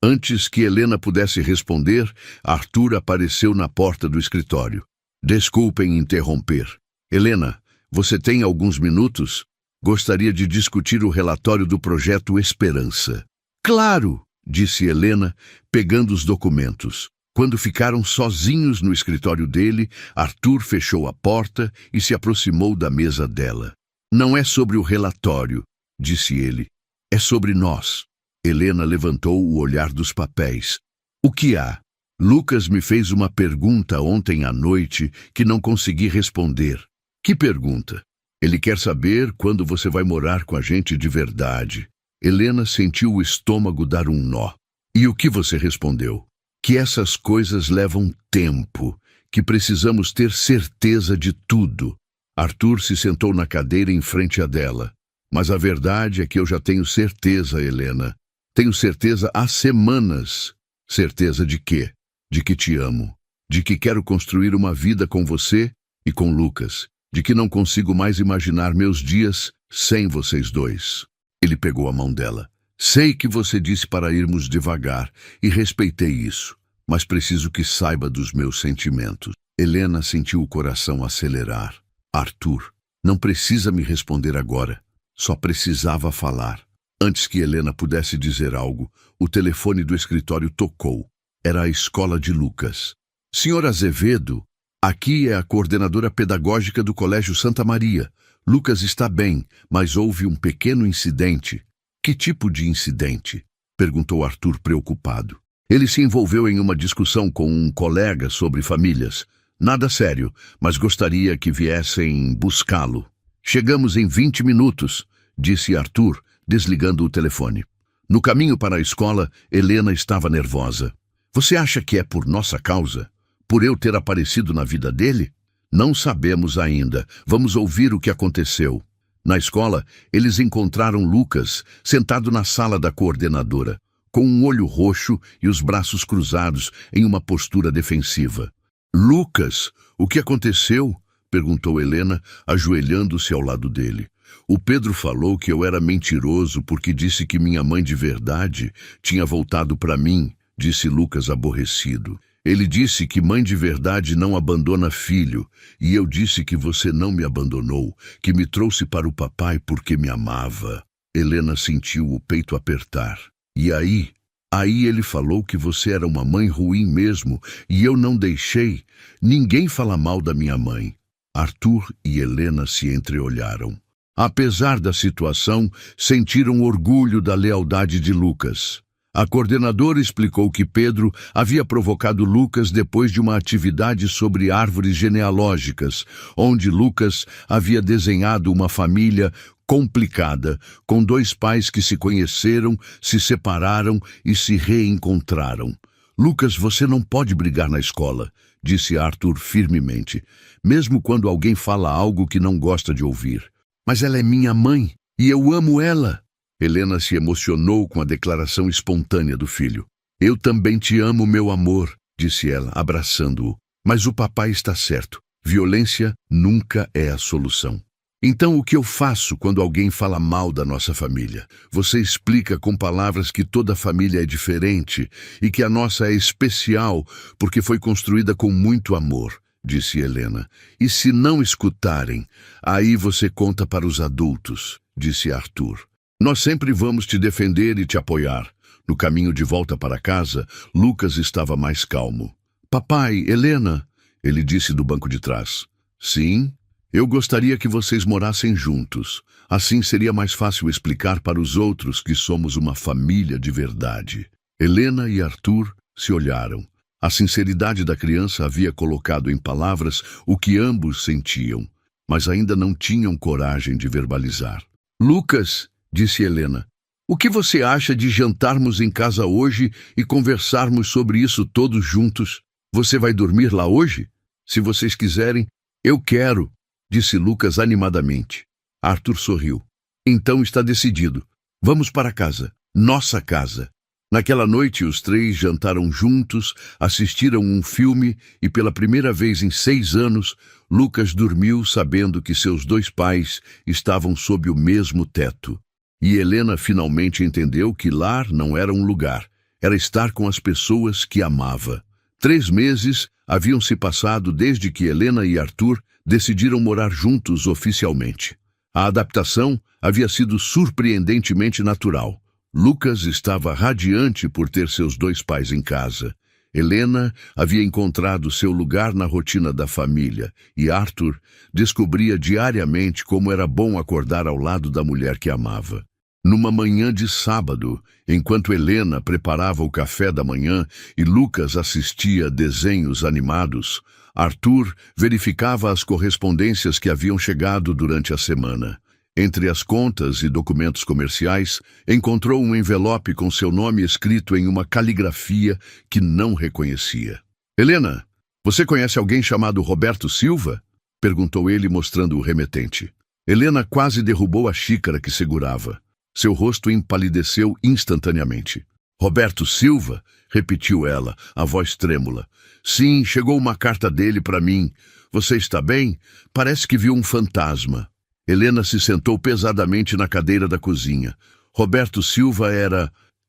S1: Antes que Helena pudesse responder, Arthur apareceu na porta do escritório. Desculpem interromper. Helena, você tem alguns minutos? Gostaria de discutir o relatório do projeto Esperança. Claro, disse Helena, pegando os documentos. Quando ficaram sozinhos no escritório dele, Arthur fechou a porta e se aproximou da mesa dela. Não é sobre o relatório, disse ele. É sobre nós. Helena levantou o olhar dos papéis. O que há? Lucas me fez uma pergunta ontem à noite que não consegui responder. Que pergunta? Ele quer saber quando você vai morar com a gente de verdade. Helena sentiu o estômago dar um nó. E o que você respondeu? Que essas coisas levam tempo, que precisamos ter certeza de tudo. Arthur se sentou na cadeira em frente a dela. Mas a verdade é que eu já tenho certeza, Helena. Tenho certeza há semanas. Certeza de quê? De que te amo, de que quero construir uma vida com você e com Lucas, de que não consigo mais imaginar meus dias sem vocês dois. Ele pegou a mão dela. Sei que você disse para irmos devagar e respeitei isso, mas preciso que saiba dos meus sentimentos. Helena sentiu o coração acelerar. Arthur, não precisa me responder agora, só precisava falar. Antes que Helena pudesse dizer algo, o telefone do escritório tocou. Era a escola de Lucas. Senhor Azevedo, aqui é a coordenadora pedagógica do Colégio Santa Maria. Lucas está bem, mas houve um pequeno incidente. Que tipo de incidente? Perguntou Arthur preocupado. Ele se envolveu em uma discussão com um colega sobre famílias. Nada sério, mas gostaria que viessem buscá-lo. Chegamos em 20 minutos, disse Arthur, desligando o telefone. No caminho para a escola, Helena estava nervosa. Você acha que é por nossa causa? Por eu ter aparecido na vida dele? Não sabemos ainda. Vamos ouvir o que aconteceu. Na escola, eles encontraram Lucas sentado na sala da coordenadora, com um olho roxo e os braços cruzados em uma postura defensiva. Lucas, o que aconteceu? Perguntou Helena, ajoelhando-se ao lado dele. O Pedro falou que eu era mentiroso porque disse que minha mãe de verdade tinha voltado para mim, disse Lucas aborrecido. Ele disse que mãe de verdade não abandona filho, e eu disse que você não me abandonou, que me trouxe para o papai porque me amava. Helena sentiu o peito apertar. E aí? Aí ele falou que você era uma mãe ruim mesmo, e eu não deixei. Ninguém fala mal da minha mãe. Arthur e Helena se entreolharam. Apesar da situação, sentiram orgulho da lealdade de Lucas. A coordenadora explicou que Pedro havia provocado Lucas depois de uma atividade sobre árvores genealógicas, onde Lucas havia desenhado uma família complicada, com dois pais que se conheceram, se separaram e se reencontraram. Lucas, você não pode brigar na escola, disse Arthur firmemente, mesmo quando alguém fala algo que não gosta de ouvir. Mas ela é minha mãe e eu amo ela. Helena se emocionou com a declaração espontânea do filho. Eu também te amo, meu amor, disse ela, abraçando-o. Mas o papai está certo. Violência nunca é a solução. Então, o que eu faço quando alguém fala mal da nossa família? Você explica com palavras que toda família é diferente e que a nossa é especial porque foi construída com muito amor, disse Helena. E se não escutarem, aí você conta para os adultos, disse Arthur. Nós sempre vamos te defender e te apoiar. No caminho de volta para casa, Lucas estava mais calmo. Papai, Helena, ele disse do banco de trás. Sim, eu gostaria que vocês morassem juntos. Assim seria mais fácil explicar para os outros que somos uma família de verdade. Helena e Arthur se olharam. A sinceridade da criança havia colocado em palavras o que ambos sentiam, mas ainda não tinham coragem de verbalizar. Lucas, disse Helena, o que você acha de jantarmos em casa hoje e conversarmos sobre isso todos juntos? Você vai dormir lá hoje? Se vocês quiserem, eu quero, disse Lucas animadamente. Arthur sorriu. Então está decidido. Vamos para casa. Nossa casa. Naquela noite, os três jantaram juntos, assistiram um filme e, pela primeira vez em 6 anos, Lucas dormiu sabendo que seus dois pais estavam sob o mesmo teto. E Helena finalmente entendeu que lar não era um lugar, era estar com as pessoas que amava. 3 meses haviam se passado desde que Helena e Arthur decidiram morar juntos oficialmente. A adaptação havia sido surpreendentemente natural. Lucas estava radiante por ter seus dois pais em casa. Helena havia encontrado seu lugar na rotina da família e Arthur descobria diariamente como era bom acordar ao lado da mulher que amava. Numa manhã de sábado, enquanto Helena preparava o café da manhã e Lucas assistia desenhos animados, Arthur verificava as correspondências que haviam chegado durante a semana. Entre as contas e documentos comerciais, encontrou um envelope com seu nome escrito em uma caligrafia que não reconhecia. Helena, você conhece alguém chamado Roberto Silva? Perguntou ele, mostrando o remetente. Helena quase derrubou a xícara que segurava. Seu rosto empalideceu instantaneamente. Roberto Silva? Repetiu ela, a voz trêmula. Sim, chegou uma carta dele para mim. Você está bem? Parece que viu um fantasma. Helena se sentou pesadamente na cadeira da cozinha. Roberto Silva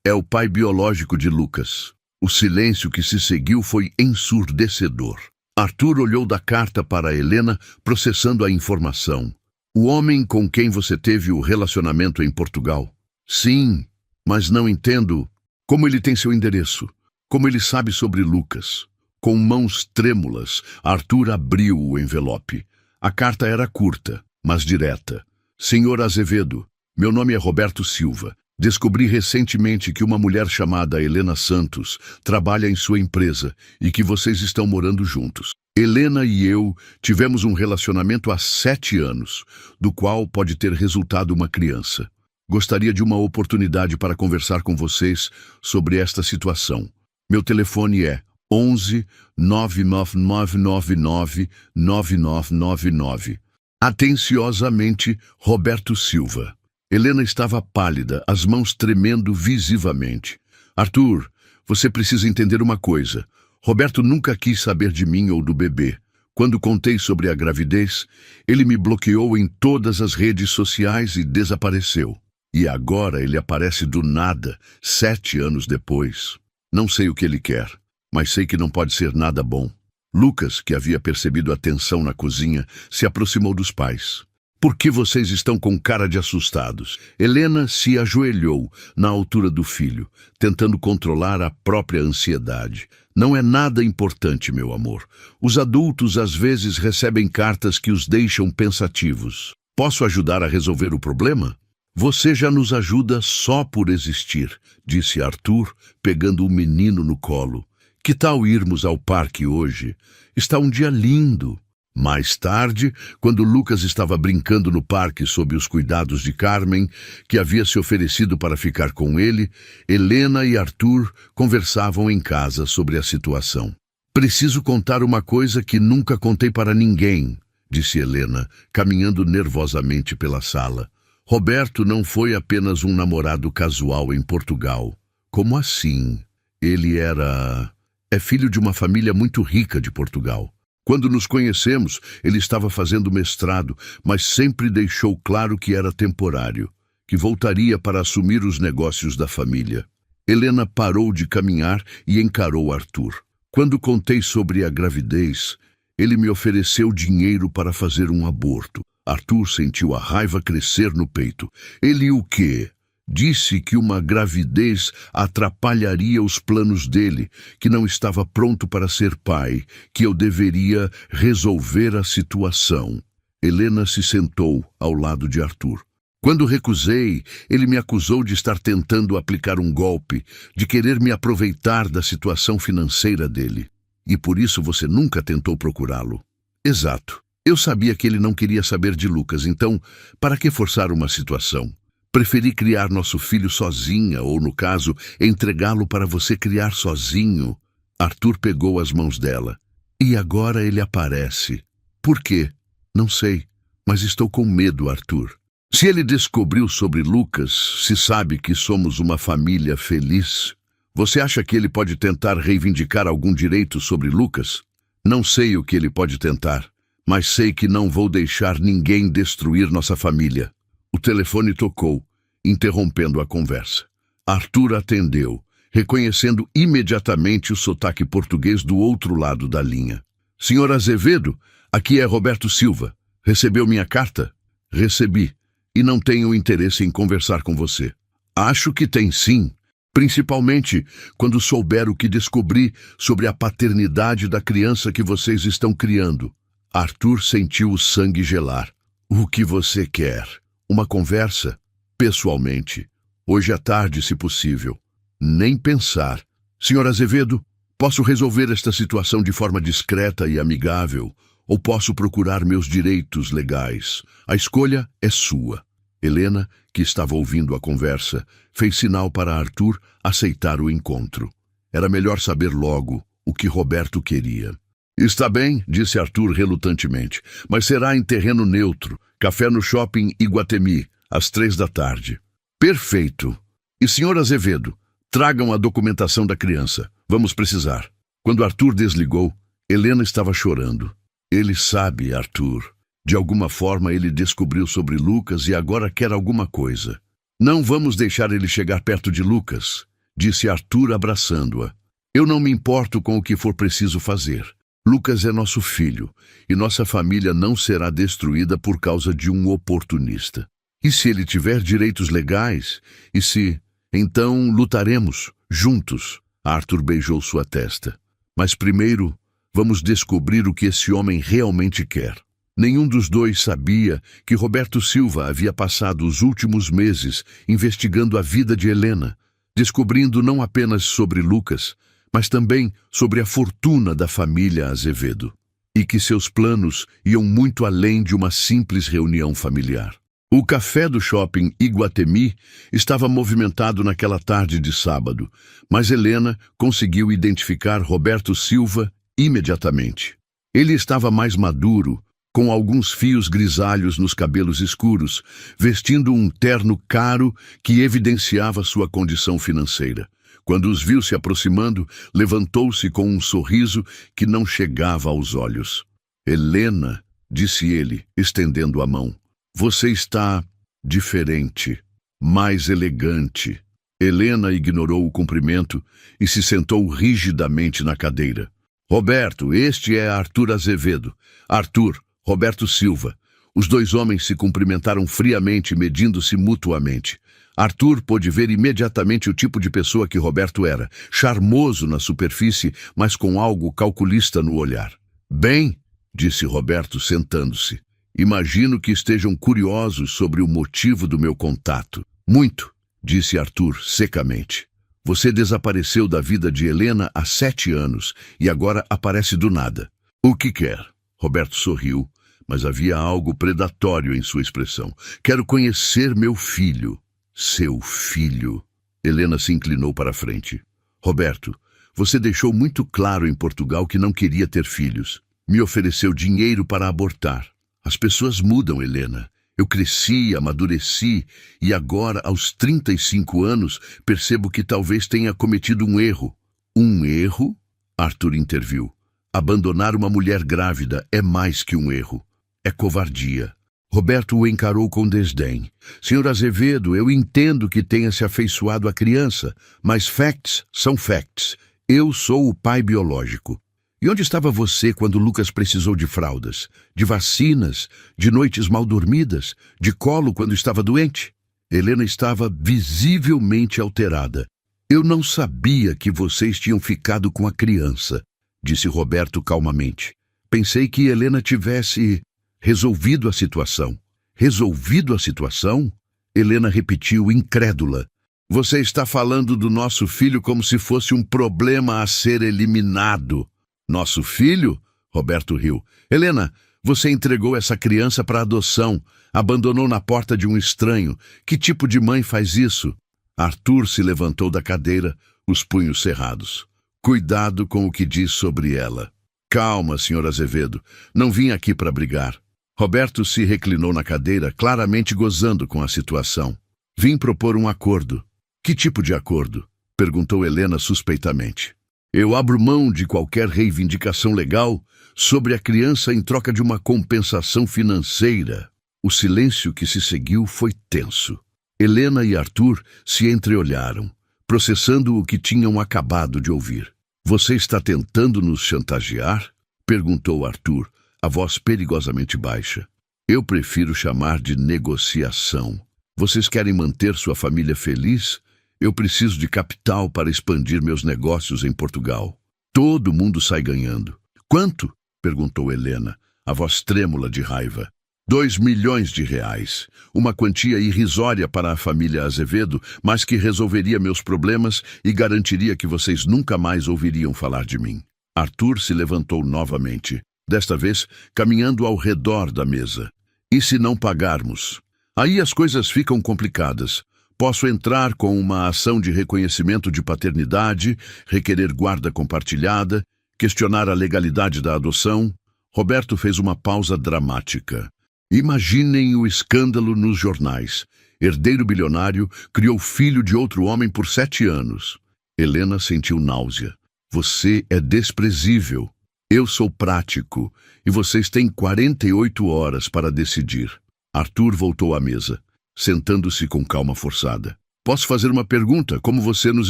S1: é o pai biológico de Lucas. O silêncio que se seguiu foi ensurdecedor. Arthur olhou da carta para Helena, processando a informação. O homem com quem você teve o relacionamento em Portugal? Sim, mas não entendo como ele tem seu endereço, como ele sabe sobre Lucas. Com mãos trêmulas, Arthur abriu o envelope. A carta era curta, mas direta. Senhor Azevedo, meu nome é Roberto Silva. Descobri recentemente que uma mulher chamada Helena Santos trabalha em sua empresa e que vocês estão morando juntos. Helena e eu tivemos um relacionamento há 7 anos, do qual pode ter resultado uma criança. Gostaria de uma oportunidade para conversar com vocês sobre esta situação. Meu telefone é 11 99999 9999. Atenciosamente, Roberto Silva. Helena estava pálida, as mãos tremendo visivamente. Arthur, você precisa entender uma coisa. Roberto nunca quis saber de mim ou do bebê. Quando contei sobre a gravidez, ele me bloqueou em todas as redes sociais e desapareceu. E agora ele aparece do nada, 7 anos depois. Não sei o que ele quer, mas sei que não pode ser nada bom. Lucas, que havia percebido a tensão na cozinha, se aproximou dos pais. Por que vocês estão com cara de assustados? Helena se ajoelhou na altura do filho, tentando controlar a própria ansiedade. Não é nada importante, meu amor. Os adultos às vezes recebem cartas que os deixam pensativos. Posso ajudar a resolver o problema? Você já nos ajuda só por existir, disse Arthur, pegando o menino no colo. Que tal irmos ao parque hoje? Está um dia lindo. Mais tarde, quando Lucas estava brincando no parque sob os cuidados de Carmen, que havia se oferecido para ficar com ele, Helena e Arthur conversavam em casa sobre a situação. Preciso contar uma coisa que nunca contei para ninguém, disse Helena, caminhando nervosamente pela sala. Roberto não foi apenas um namorado casual em Portugal. Como assim? Ele é filho de uma família muito rica de Portugal. Quando nos conhecemos, ele estava fazendo mestrado, mas sempre deixou claro que era temporário, que voltaria para assumir os negócios da família. Helena parou de caminhar e encarou Arthur. Quando contei sobre a gravidez, ele me ofereceu dinheiro para fazer um aborto. Arthur sentiu a raiva crescer no peito. Ele o quê? Disse que uma gravidez atrapalharia os planos dele, que não estava pronto para ser pai, que eu deveria resolver a situação. Helena se sentou ao lado de Arthur. Quando recusei, ele me acusou de estar tentando aplicar um golpe, de querer me aproveitar da situação financeira dele. E por isso você nunca tentou procurá-lo. Exato. Eu sabia que ele não queria saber de Lucas, então, para que forçar uma situação? Preferi criar nosso filho sozinha, ou, no caso, entregá-lo para você criar sozinho. Arthur pegou as mãos dela. E agora ele aparece. Por quê? Não sei, mas estou com medo, Arthur. Se ele descobriu sobre Lucas, se sabe que somos uma família feliz, você acha que ele pode tentar reivindicar algum direito sobre Lucas? Não sei o que ele pode tentar, mas sei que não vou deixar ninguém destruir nossa família. O telefone tocou, interrompendo a conversa. Arthur atendeu, reconhecendo imediatamente o sotaque português do outro lado da linha. Senhor Azevedo, aqui é Roberto Silva. Recebeu minha carta? Recebi, e não tenho interesse em conversar com você. Acho que tem sim, principalmente quando souber o que descobri sobre a paternidade da criança que vocês estão criando. Arthur sentiu o sangue gelar. O que você quer? Uma conversa? Pessoalmente. Hoje à tarde, se possível. Nem pensar. Senhor Azevedo, posso resolver esta situação de forma discreta e amigável, ou posso procurar meus direitos legais. A escolha é sua. Helena, que estava ouvindo a conversa, fez sinal para Arthur aceitar o encontro. Era melhor saber logo o que Roberto queria. Está bem, disse Arthur relutantemente, mas será em terreno neutro, café no shopping Iguatemi, às 3 da tarde. Perfeito. E senhor Azevedo, tragam a documentação da criança. Vamos precisar. Quando Arthur desligou, Helena estava chorando. Ele sabe, Arthur. De alguma forma ele descobriu sobre Lucas e agora quer alguma coisa. Não vamos deixar ele chegar perto de Lucas, disse Arthur abraçando-a. Eu não me importo com o que for preciso fazer. Lucas é nosso filho, e nossa família não será destruída por causa de um oportunista. E se ele tiver direitos legais? E se... Então lutaremos, juntos. Arthur beijou sua testa. Mas primeiro, vamos descobrir o que esse homem realmente quer. Nenhum dos dois sabia que Roberto Silva havia passado os últimos meses investigando a vida de Helena, descobrindo não apenas sobre Lucas, mas também sobre a fortuna da família Azevedo, e que seus planos iam muito além de uma simples reunião familiar. O café do shopping Iguatemi estava movimentado naquela tarde de sábado, mas Helena conseguiu identificar Roberto Silva imediatamente. Ele estava mais maduro, com alguns fios grisalhos nos cabelos escuros, vestindo um terno caro que evidenciava sua condição financeira. Quando os viu se aproximando, levantou-se com um sorriso que não chegava aos olhos. "Helena", disse ele, estendendo a mão, "você está diferente, mais elegante." Helena ignorou o cumprimento e se sentou rigidamente na cadeira. "Roberto, este é Arthur Azevedo. Arthur, Roberto Silva." Os dois homens se cumprimentaram friamente, medindo-se mutuamente. Arthur pôde ver imediatamente o tipo de pessoa que Roberto era, charmoso na superfície, mas com algo calculista no olhar. "Bem", disse Roberto, sentando-se, "imagino que estejam curiosos sobre o motivo do meu contato." "Muito", disse Arthur secamente. "Você desapareceu da vida de Helena há 7 anos e agora aparece do nada. O que quer?" Roberto sorriu, mas havia algo predatório em sua expressão. "Quero conhecer meu filho." "Seu filho?" Helena se inclinou para a frente. "Roberto, você deixou muito claro em Portugal que não queria ter filhos. Me ofereceu dinheiro para abortar. As pessoas mudam, Helena. Eu cresci, amadureci e agora, aos 35 anos, percebo que talvez tenha cometido um erro." "Um erro?" Arthur interviu. "Abandonar uma mulher grávida é mais que um erro. É covardia." Roberto o encarou com desdém. "Senhor Azevedo, eu entendo que tenha se afeiçoado à criança, mas facts são facts. Eu sou o pai biológico. E onde estava você quando Lucas precisou de fraldas, de vacinas, de noites mal dormidas, de colo quando estava doente?" Helena estava visivelmente alterada. "Eu não sabia que vocês tinham ficado com a criança", disse Roberto calmamente. "Pensei que Helena tivesse resolvido a situação." "Resolvido a situação?" Helena repetiu, incrédula. "Você está falando do nosso filho como se fosse um problema a ser eliminado." "Nosso filho?" Roberto riu. "Helena, você entregou essa criança para adoção, abandonou na porta de um estranho. Que tipo de mãe faz isso?" Arthur se levantou da cadeira, os punhos cerrados. "Cuidado com o que diz sobre ela." "Calma, senhor Azevedo. Não vim aqui para brigar." Roberto se reclinou na cadeira, claramente gozando com a situação. "Vim propor um acordo." "Que tipo de acordo?" perguntou Helena suspeitamente. "Eu abro mão de qualquer reivindicação legal sobre a criança em troca de uma compensação financeira." O silêncio que se seguiu foi tenso. Helena e Arthur se entreolharam, processando o que tinham acabado de ouvir. "Você está tentando nos chantagear?" perguntou Arthur, a voz perigosamente baixa. "Eu prefiro chamar de negociação. Vocês querem manter sua família feliz? Eu preciso de capital para expandir meus negócios em Portugal. Todo mundo sai ganhando." "Quanto?" perguntou Helena, a voz trêmula de raiva. 2 milhões de reais. Uma quantia irrisória para a família Azevedo, mas que resolveria meus problemas e garantiria que vocês nunca mais ouviriam falar de mim." Arthur se levantou novamente, desta vez caminhando ao redor da mesa. "E se não pagarmos? Aí as coisas ficam complicadas. Posso entrar com uma ação de reconhecimento de paternidade, requerer guarda compartilhada, questionar a legalidade da adoção." Roberto fez uma pausa dramática. "Imaginem o escândalo nos jornais. Herdeiro bilionário criou filho de outro homem por 7 anos. Helena sentiu náusea. "Você é desprezível. Eu sou prático e vocês têm 48 horas para decidir." Arthur voltou à mesa, sentando-se com calma forçada. "Posso fazer uma pergunta? Como você nos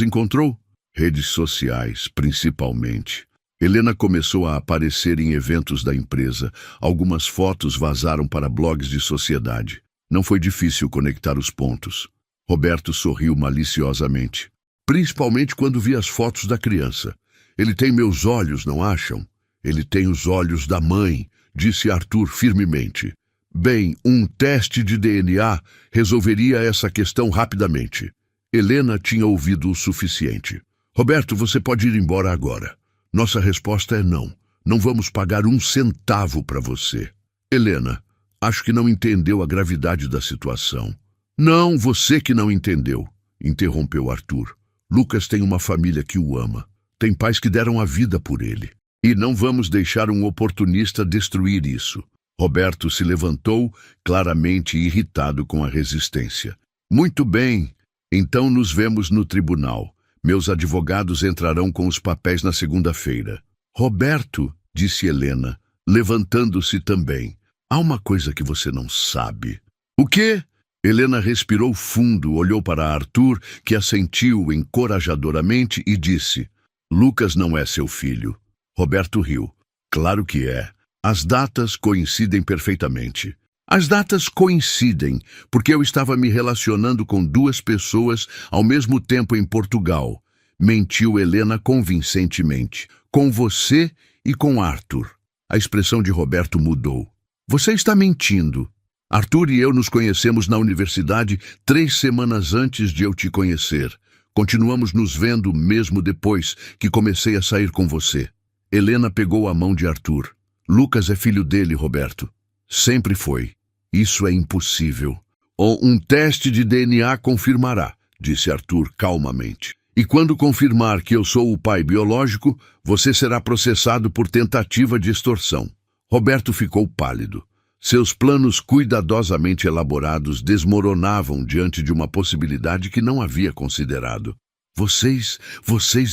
S1: encontrou?" "Redes sociais, principalmente." Helena começou a aparecer em eventos da empresa. Algumas fotos vazaram para blogs de sociedade. Não foi difícil conectar os pontos. Roberto sorriu maliciosamente. "Principalmente quando vi as fotos da criança. Ele tem meus olhos, não acham?" "Ele tem os olhos da mãe", disse Arthur firmemente. "Bem, um teste de DNA resolveria essa questão rapidamente." Helena tinha ouvido o suficiente. "Roberto, você pode ir embora agora. Nossa resposta é não. Não vamos pagar 1 centavo para você." "Helena, Acho que não entendeu a gravidade da situação. Não, você que não entendeu, interrompeu Arthur. Lucas tem uma família que o ama. Tem pais que deram a vida por ele. E não vamos deixar um oportunista destruir isso. Roberto se levantou, claramente irritado com a resistência. Muito bem, então nos vemos no tribunal. Meus advogados entrarão com os papéis na segunda-feira. Roberto, disse Helena, levantando-se também. Há uma coisa que você não sabe. O quê? Helena respirou fundo, olhou para Arthur, que assentiu encorajadoramente e disse: Lucas não é seu filho. Roberto riu. Claro que é. As datas coincidem perfeitamente. As datas coincidem, porque eu estava me relacionando com duas pessoas ao mesmo tempo em Portugal. Mentiu Helena convincentemente. Com você e com Arthur. A expressão de Roberto mudou. Você está mentindo. Arthur e eu nos conhecemos na universidade 3 semanas antes de eu te conhecer. Continuamos nos vendo mesmo depois que comecei a sair com você. Helena pegou a mão de Arthur. Lucas é filho dele, Roberto. Sempre foi. Isso é impossível. Um teste de DNA confirmará, disse Arthur calmamente. E quando confirmar que eu sou o pai biológico, você será processado por tentativa de extorsão. Roberto ficou pálido. Seus planos cuidadosamente elaborados desmoronavam diante de uma possibilidade que não havia considerado. Vocês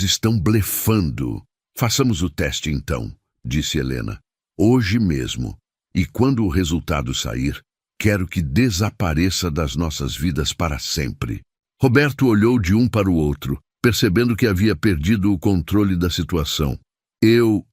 S1: estão blefando. Façamos o teste então, disse Helena. Hoje mesmo. E quando o resultado sair, quero que desapareça das nossas vidas para sempre. Roberto olhou de um para o outro, percebendo que havia perdido o controle da situação. Eu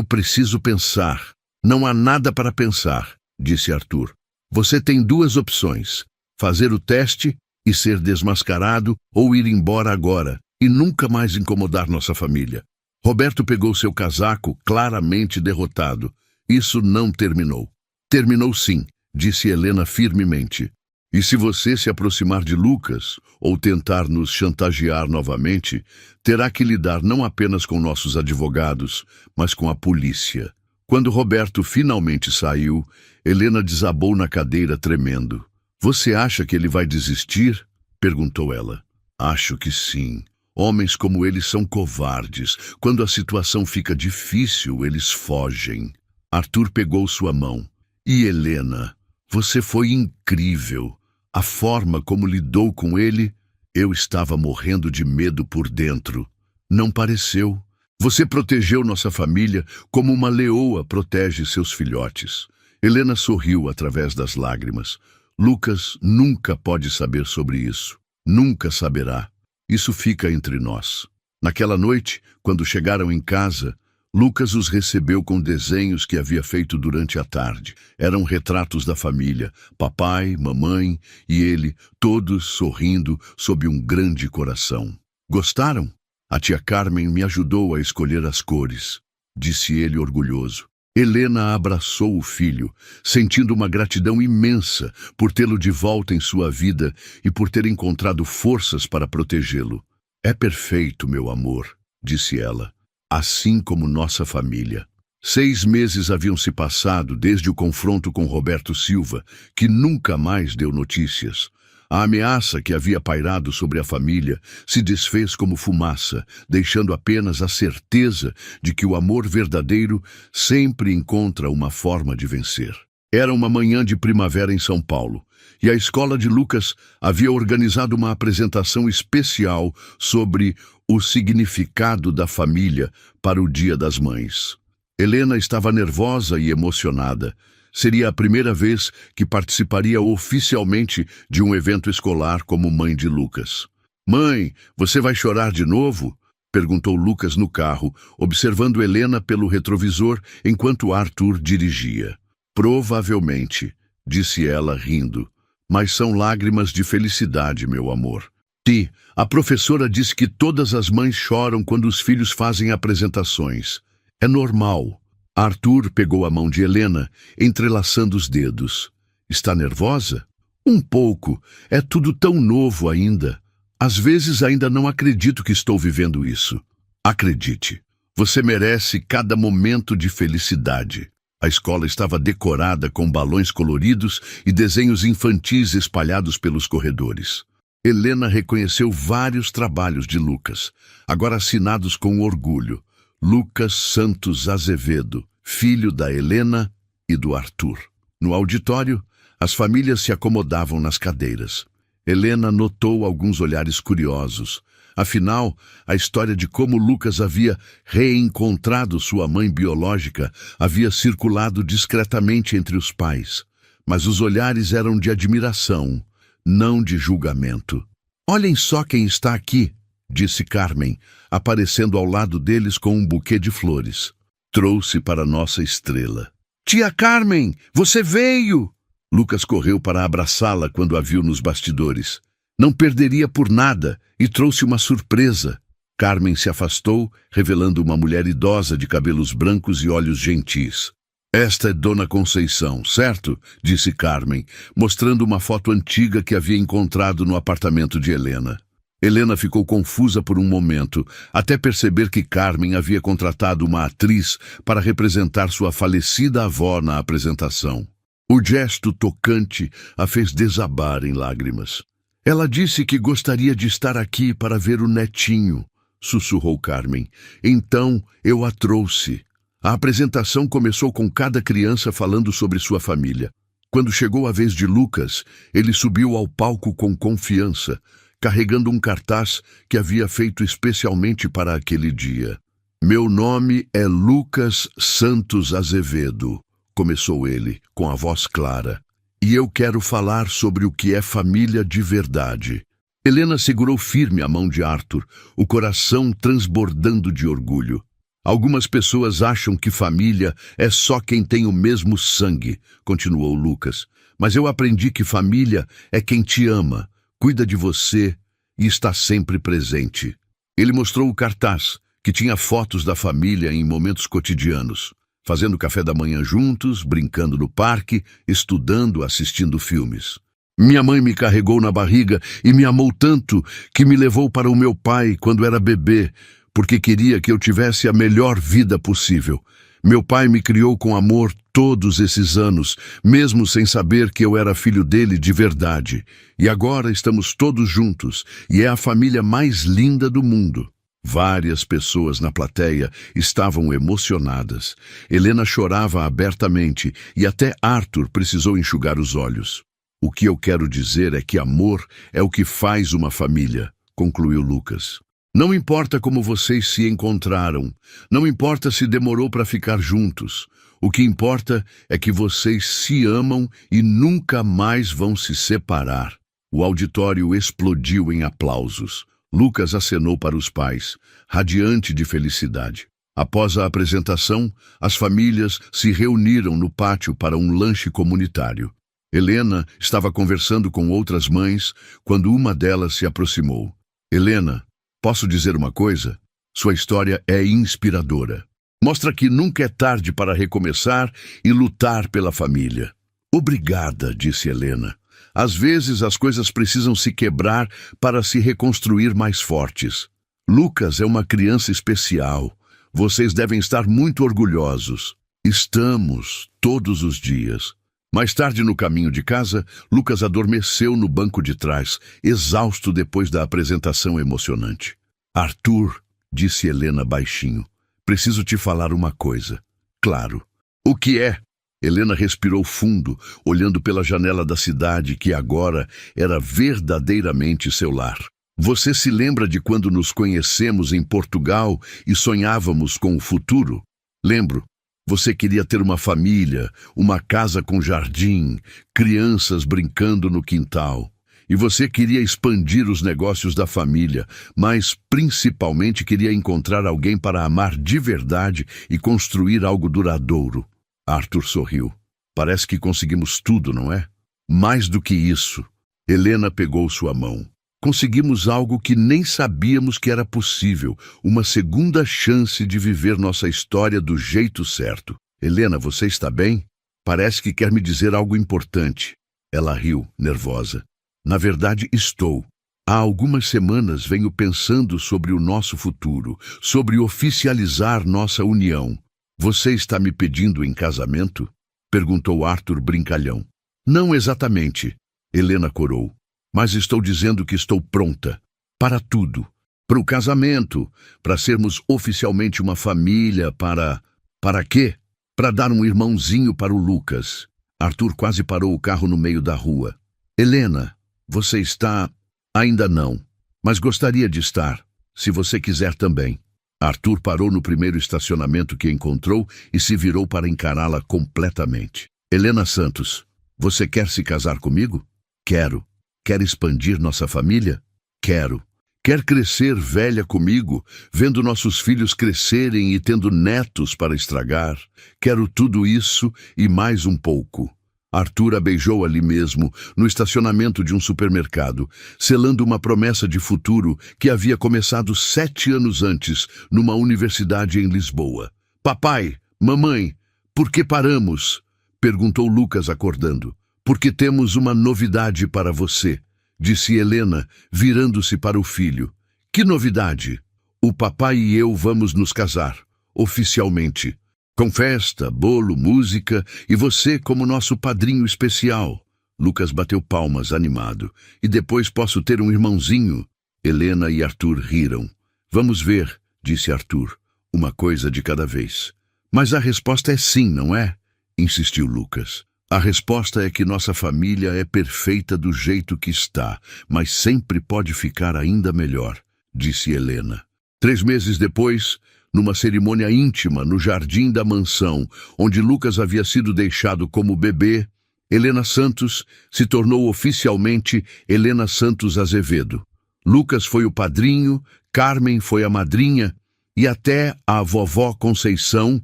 S1: preciso pensar. Não há nada para pensar, disse Arthur. Você tem 2 opções. Fazer o teste e ser desmascarado ou ir embora agora e nunca mais incomodar nossa família. Roberto pegou seu casaco, claramente derrotado. Isso não terminou. Terminou sim, disse Helena firmemente. E se você se aproximar de Lucas ou tentar nos chantagear novamente, terá que lidar não apenas com nossos advogados, mas com a polícia. Quando Roberto finalmente saiu, Helena desabou na cadeira tremendo. Você acha que ele vai desistir? Perguntou ela. Acho que sim. Homens como ele são covardes. Quando a situação fica difícil, eles fogem. Arthur pegou sua mão. E Helena, você foi incrível. A forma como lidou com ele, eu estava morrendo de medo por dentro. Não pareceu. Você protegeu nossa família como uma leoa protege seus filhotes. Helena sorriu através das lágrimas. Lucas nunca pode saber sobre isso. Nunca saberá. Isso fica entre nós. Naquela noite, quando chegaram em casa, Lucas os recebeu com desenhos que havia feito durante a tarde. Eram retratos da família, papai, mamãe e ele, todos sorrindo sob um grande coração. Gostaram? A tia Carmen me ajudou a escolher as cores, disse ele orgulhoso. Helena abraçou o filho, sentindo uma gratidão imensa por tê-lo de volta em sua vida e por ter encontrado forças para protegê-lo. É perfeito, meu amor, disse ela, assim como nossa família. 6 meses haviam se passado desde o confronto com Roberto Silva, que nunca mais deu notícias. A ameaça que havia pairado sobre a família se desfez como fumaça, deixando apenas a certeza de que o amor verdadeiro sempre encontra uma forma de vencer. Era uma manhã de primavera em São Paulo, e a escola de Lucas havia organizado uma apresentação especial sobre o significado da família para o Dia das Mães. Helena estava nervosa e emocionada. Seria a primeira vez que participaria oficialmente de um evento escolar como mãe de Lucas. Mãe, você vai chorar de novo? Perguntou Lucas no carro, observando Helena pelo retrovisor enquanto Arthur dirigia. Provavelmente, disse ela rindo, mas são lágrimas de felicidade, meu amor. Ti, a professora disse que todas as mães choram quando os filhos fazem apresentações. É normal. Arthur pegou a mão de Helena, entrelaçando os dedos. Está nervosa? Um pouco. É tudo tão novo ainda. Às vezes ainda não acredito que estou vivendo isso. Acredite. Você merece cada momento de felicidade. A escola estava decorada com balões coloridos e desenhos infantis espalhados pelos corredores. Helena reconheceu vários trabalhos de Lucas, agora assinados com orgulho. Lucas Santos Azevedo, filho da Helena e do Arthur. No auditório, as famílias se acomodavam nas cadeiras. Helena notou alguns olhares curiosos. Afinal, a história de como Lucas havia reencontrado sua mãe biológica havia circulado discretamente entre os pais. Mas os olhares eram de admiração, não de julgamento. "Olhem só quem está aqui", disse Carmen, aparecendo ao lado deles com um buquê de flores. "Trouxe para nossa estrela." "Tia Carmen, você veio!" Lucas correu para abraçá-la quando a viu nos bastidores. Não perderia por nada e trouxe uma surpresa. Carmen se afastou, revelando uma mulher idosa de cabelos brancos e olhos gentis. "Esta é Dona Conceição, certo?" disse Carmen, mostrando uma foto antiga que havia encontrado no apartamento de Helena. Helena ficou confusa por um momento, até perceber que Carmen havia contratado uma atriz para representar sua falecida avó na apresentação. O gesto tocante a fez desabar em lágrimas. "Ela disse que gostaria de estar aqui para ver o netinho", sussurrou Carmen. "Então eu a trouxe." A apresentação começou com cada criança falando sobre sua família. Quando chegou a vez de Lucas, ele subiu ao palco com confiança, carregando um cartaz que havia feito especialmente para aquele dia. "Meu nome é Lucas Santos Azevedo", começou ele, com a voz clara. "E eu quero falar sobre o que é família de verdade." Helena segurou firme a mão de Arthur, o coração transbordando de orgulho. "Algumas pessoas acham que família é só quem tem o mesmo sangue", continuou Lucas. "Mas eu aprendi que família é quem te ama, cuida de você e está sempre presente." Ele mostrou o cartaz, que tinha fotos da família em momentos cotidianos, fazendo café da manhã juntos, brincando no parque, estudando, assistindo filmes. "Minha mãe me carregou na barriga e me amou tanto que me levou para o meu pai quando era bebê, porque queria que eu tivesse a melhor vida possível. Meu pai me criou com amor todos esses anos, mesmo sem saber que eu era filho dele de verdade. E agora estamos todos juntos, e é a família mais linda do mundo." Várias pessoas na plateia estavam emocionadas. Helena chorava abertamente e até Arthur precisou enxugar os olhos. "O que eu quero dizer é que amor é o que faz uma família", concluiu Lucas. "Não importa como vocês se encontraram, não importa se demorou para ficar juntos. O que importa é que vocês se amam e nunca mais vão se separar." O auditório explodiu em aplausos. Lucas acenou para os pais, radiante de felicidade. Após a apresentação, as famílias se reuniram no pátio para um lanche comunitário. Helena estava conversando com outras mães quando uma delas se aproximou. "Helena, posso dizer uma coisa? Sua história é inspiradora. Mostra que nunca é tarde para recomeçar e lutar pela família." "Obrigada", disse Helena. "Às vezes as coisas precisam se quebrar para se reconstruir mais fortes. Lucas é uma criança especial. Vocês devem estar muito orgulhosos." "Estamos, todos os dias." Mais tarde, no caminho de casa, Lucas adormeceu no banco de trás, exausto depois da apresentação emocionante. "Arthur", disse Helena baixinho, "preciso te falar uma coisa." "Claro." "O que é?" Helena respirou fundo, olhando pela janela da cidade que agora era verdadeiramente seu lar. "Você se lembra de quando nos conhecemos em Portugal e sonhávamos com o futuro?" "Lembro. Você queria ter uma família, uma casa com jardim, crianças brincando no quintal. E você queria expandir os negócios da família, mas principalmente queria encontrar alguém para amar de verdade e construir algo duradouro." Arthur sorriu. "Parece que conseguimos tudo, não é?" "Mais do que isso." Helena pegou sua mão. "Conseguimos algo que nem sabíamos que era possível, uma segunda chance de viver nossa história do jeito certo." "Helena, você está bem? Parece que quer me dizer algo importante." Ela riu, nervosa. "Na verdade, estou. Há algumas semanas venho pensando sobre o nosso futuro, sobre oficializar nossa união. Você está me pedindo em casamento? Perguntou Arthur brincalhão. Não exatamente, Helena corou. Mas estou dizendo que estou pronta. Para tudo. Para o casamento, para sermos oficialmente uma família, Para quê? Para dar um irmãozinho para o Lucas. Arthur quase parou o carro no meio da rua. Helena, você está... Ainda não, mas gostaria de estar, se você quiser também. Arthur parou no primeiro estacionamento que encontrou e se virou para encará-la completamente. Helena Santos, você quer se casar comigo? Quero. Quer expandir nossa família? Quero. Quer crescer velha comigo, vendo nossos filhos crescerem e tendo netos para estragar? Quero tudo isso e mais um pouco. Arthur a beijou ali mesmo, no estacionamento de um supermercado, selando uma promessa de futuro que havia começado 7 anos antes, numa universidade em Lisboa. Papai, mamãe, por que paramos? Perguntou Lucas acordando. Porque temos uma novidade para você, disse Helena, virando-se para o filho. Que novidade? O papai e eu vamos nos casar, oficialmente. Com festa, bolo, música e você como nosso padrinho especial. Lucas bateu palmas, animado. E depois posso ter um irmãozinho? Helena e Arthur riram. Vamos ver, disse Arthur. Uma coisa de cada vez. Mas a resposta é sim, não é? Insistiu Lucas. A resposta é que nossa família é perfeita do jeito que está, mas sempre pode ficar ainda melhor, disse Helena. 3 meses depois, numa cerimônia íntima no jardim da mansão, onde Lucas havia sido deixado como bebê, Helena Santos se tornou oficialmente Helena Santos Azevedo. Lucas foi o padrinho, Carmen foi a madrinha e até a vovó Conceição,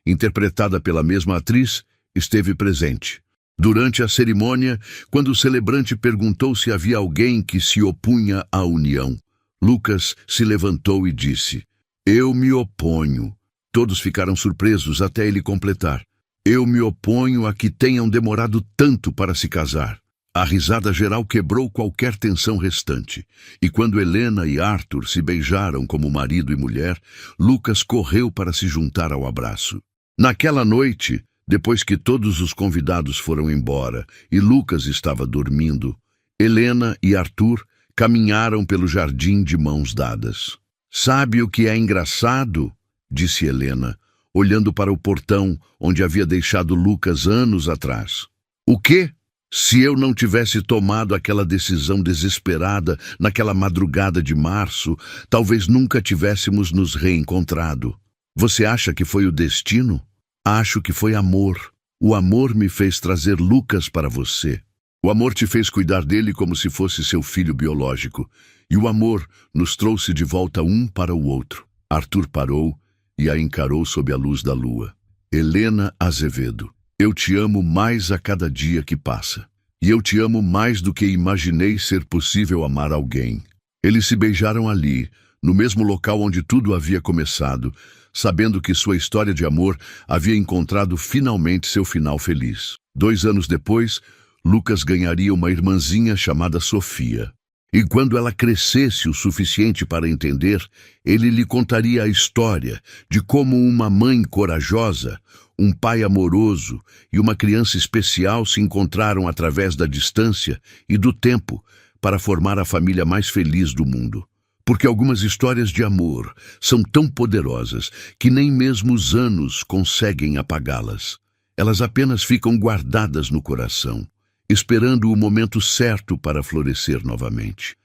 S1: interpretada pela mesma atriz, esteve presente. Durante a cerimônia, quando o celebrante perguntou se havia alguém que se opunha à união, Lucas se levantou e disse: Eu me oponho. Todos ficaram surpresos até ele completar. Eu me oponho a que tenham demorado tanto para se casar. A risada geral quebrou qualquer tensão restante, e quando Helena e Arthur se beijaram como marido e mulher, Lucas correu para se juntar ao abraço. Naquela noite, depois que todos os convidados foram embora e Lucas estava dormindo, Helena e Arthur caminharam pelo jardim de mãos dadas. Sabe o que é engraçado? Disse Helena, olhando para o portão onde havia deixado Lucas anos atrás. O quê? Se eu não tivesse tomado aquela decisão desesperada naquela madrugada de março, talvez nunca tivéssemos nos reencontrado. Você acha que foi o destino? Acho que foi amor. O amor me fez trazer Lucas para você. O amor te fez cuidar dele como se fosse seu filho biológico. E o amor nos trouxe de volta um para o outro. Arthur parou e a encarou sob a luz da lua. Helena Azevedo, eu te amo mais a cada dia que passa. E eu te amo mais do que imaginei ser possível amar alguém. Eles se beijaram ali, no mesmo local onde tudo havia começado, sabendo que sua história de amor havia encontrado finalmente seu final feliz. 2 anos depois, Lucas ganharia uma irmãzinha chamada Sofia. E quando ela crescesse o suficiente para entender, ele lhe contaria a história de como uma mãe corajosa, um pai amoroso e uma criança especial se encontraram através da distância e do tempo para formar a família mais feliz do mundo. Porque algumas histórias de amor são tão poderosas que nem mesmo os anos conseguem apagá-las. Elas apenas ficam guardadas no coração, esperando o momento certo para florescer novamente.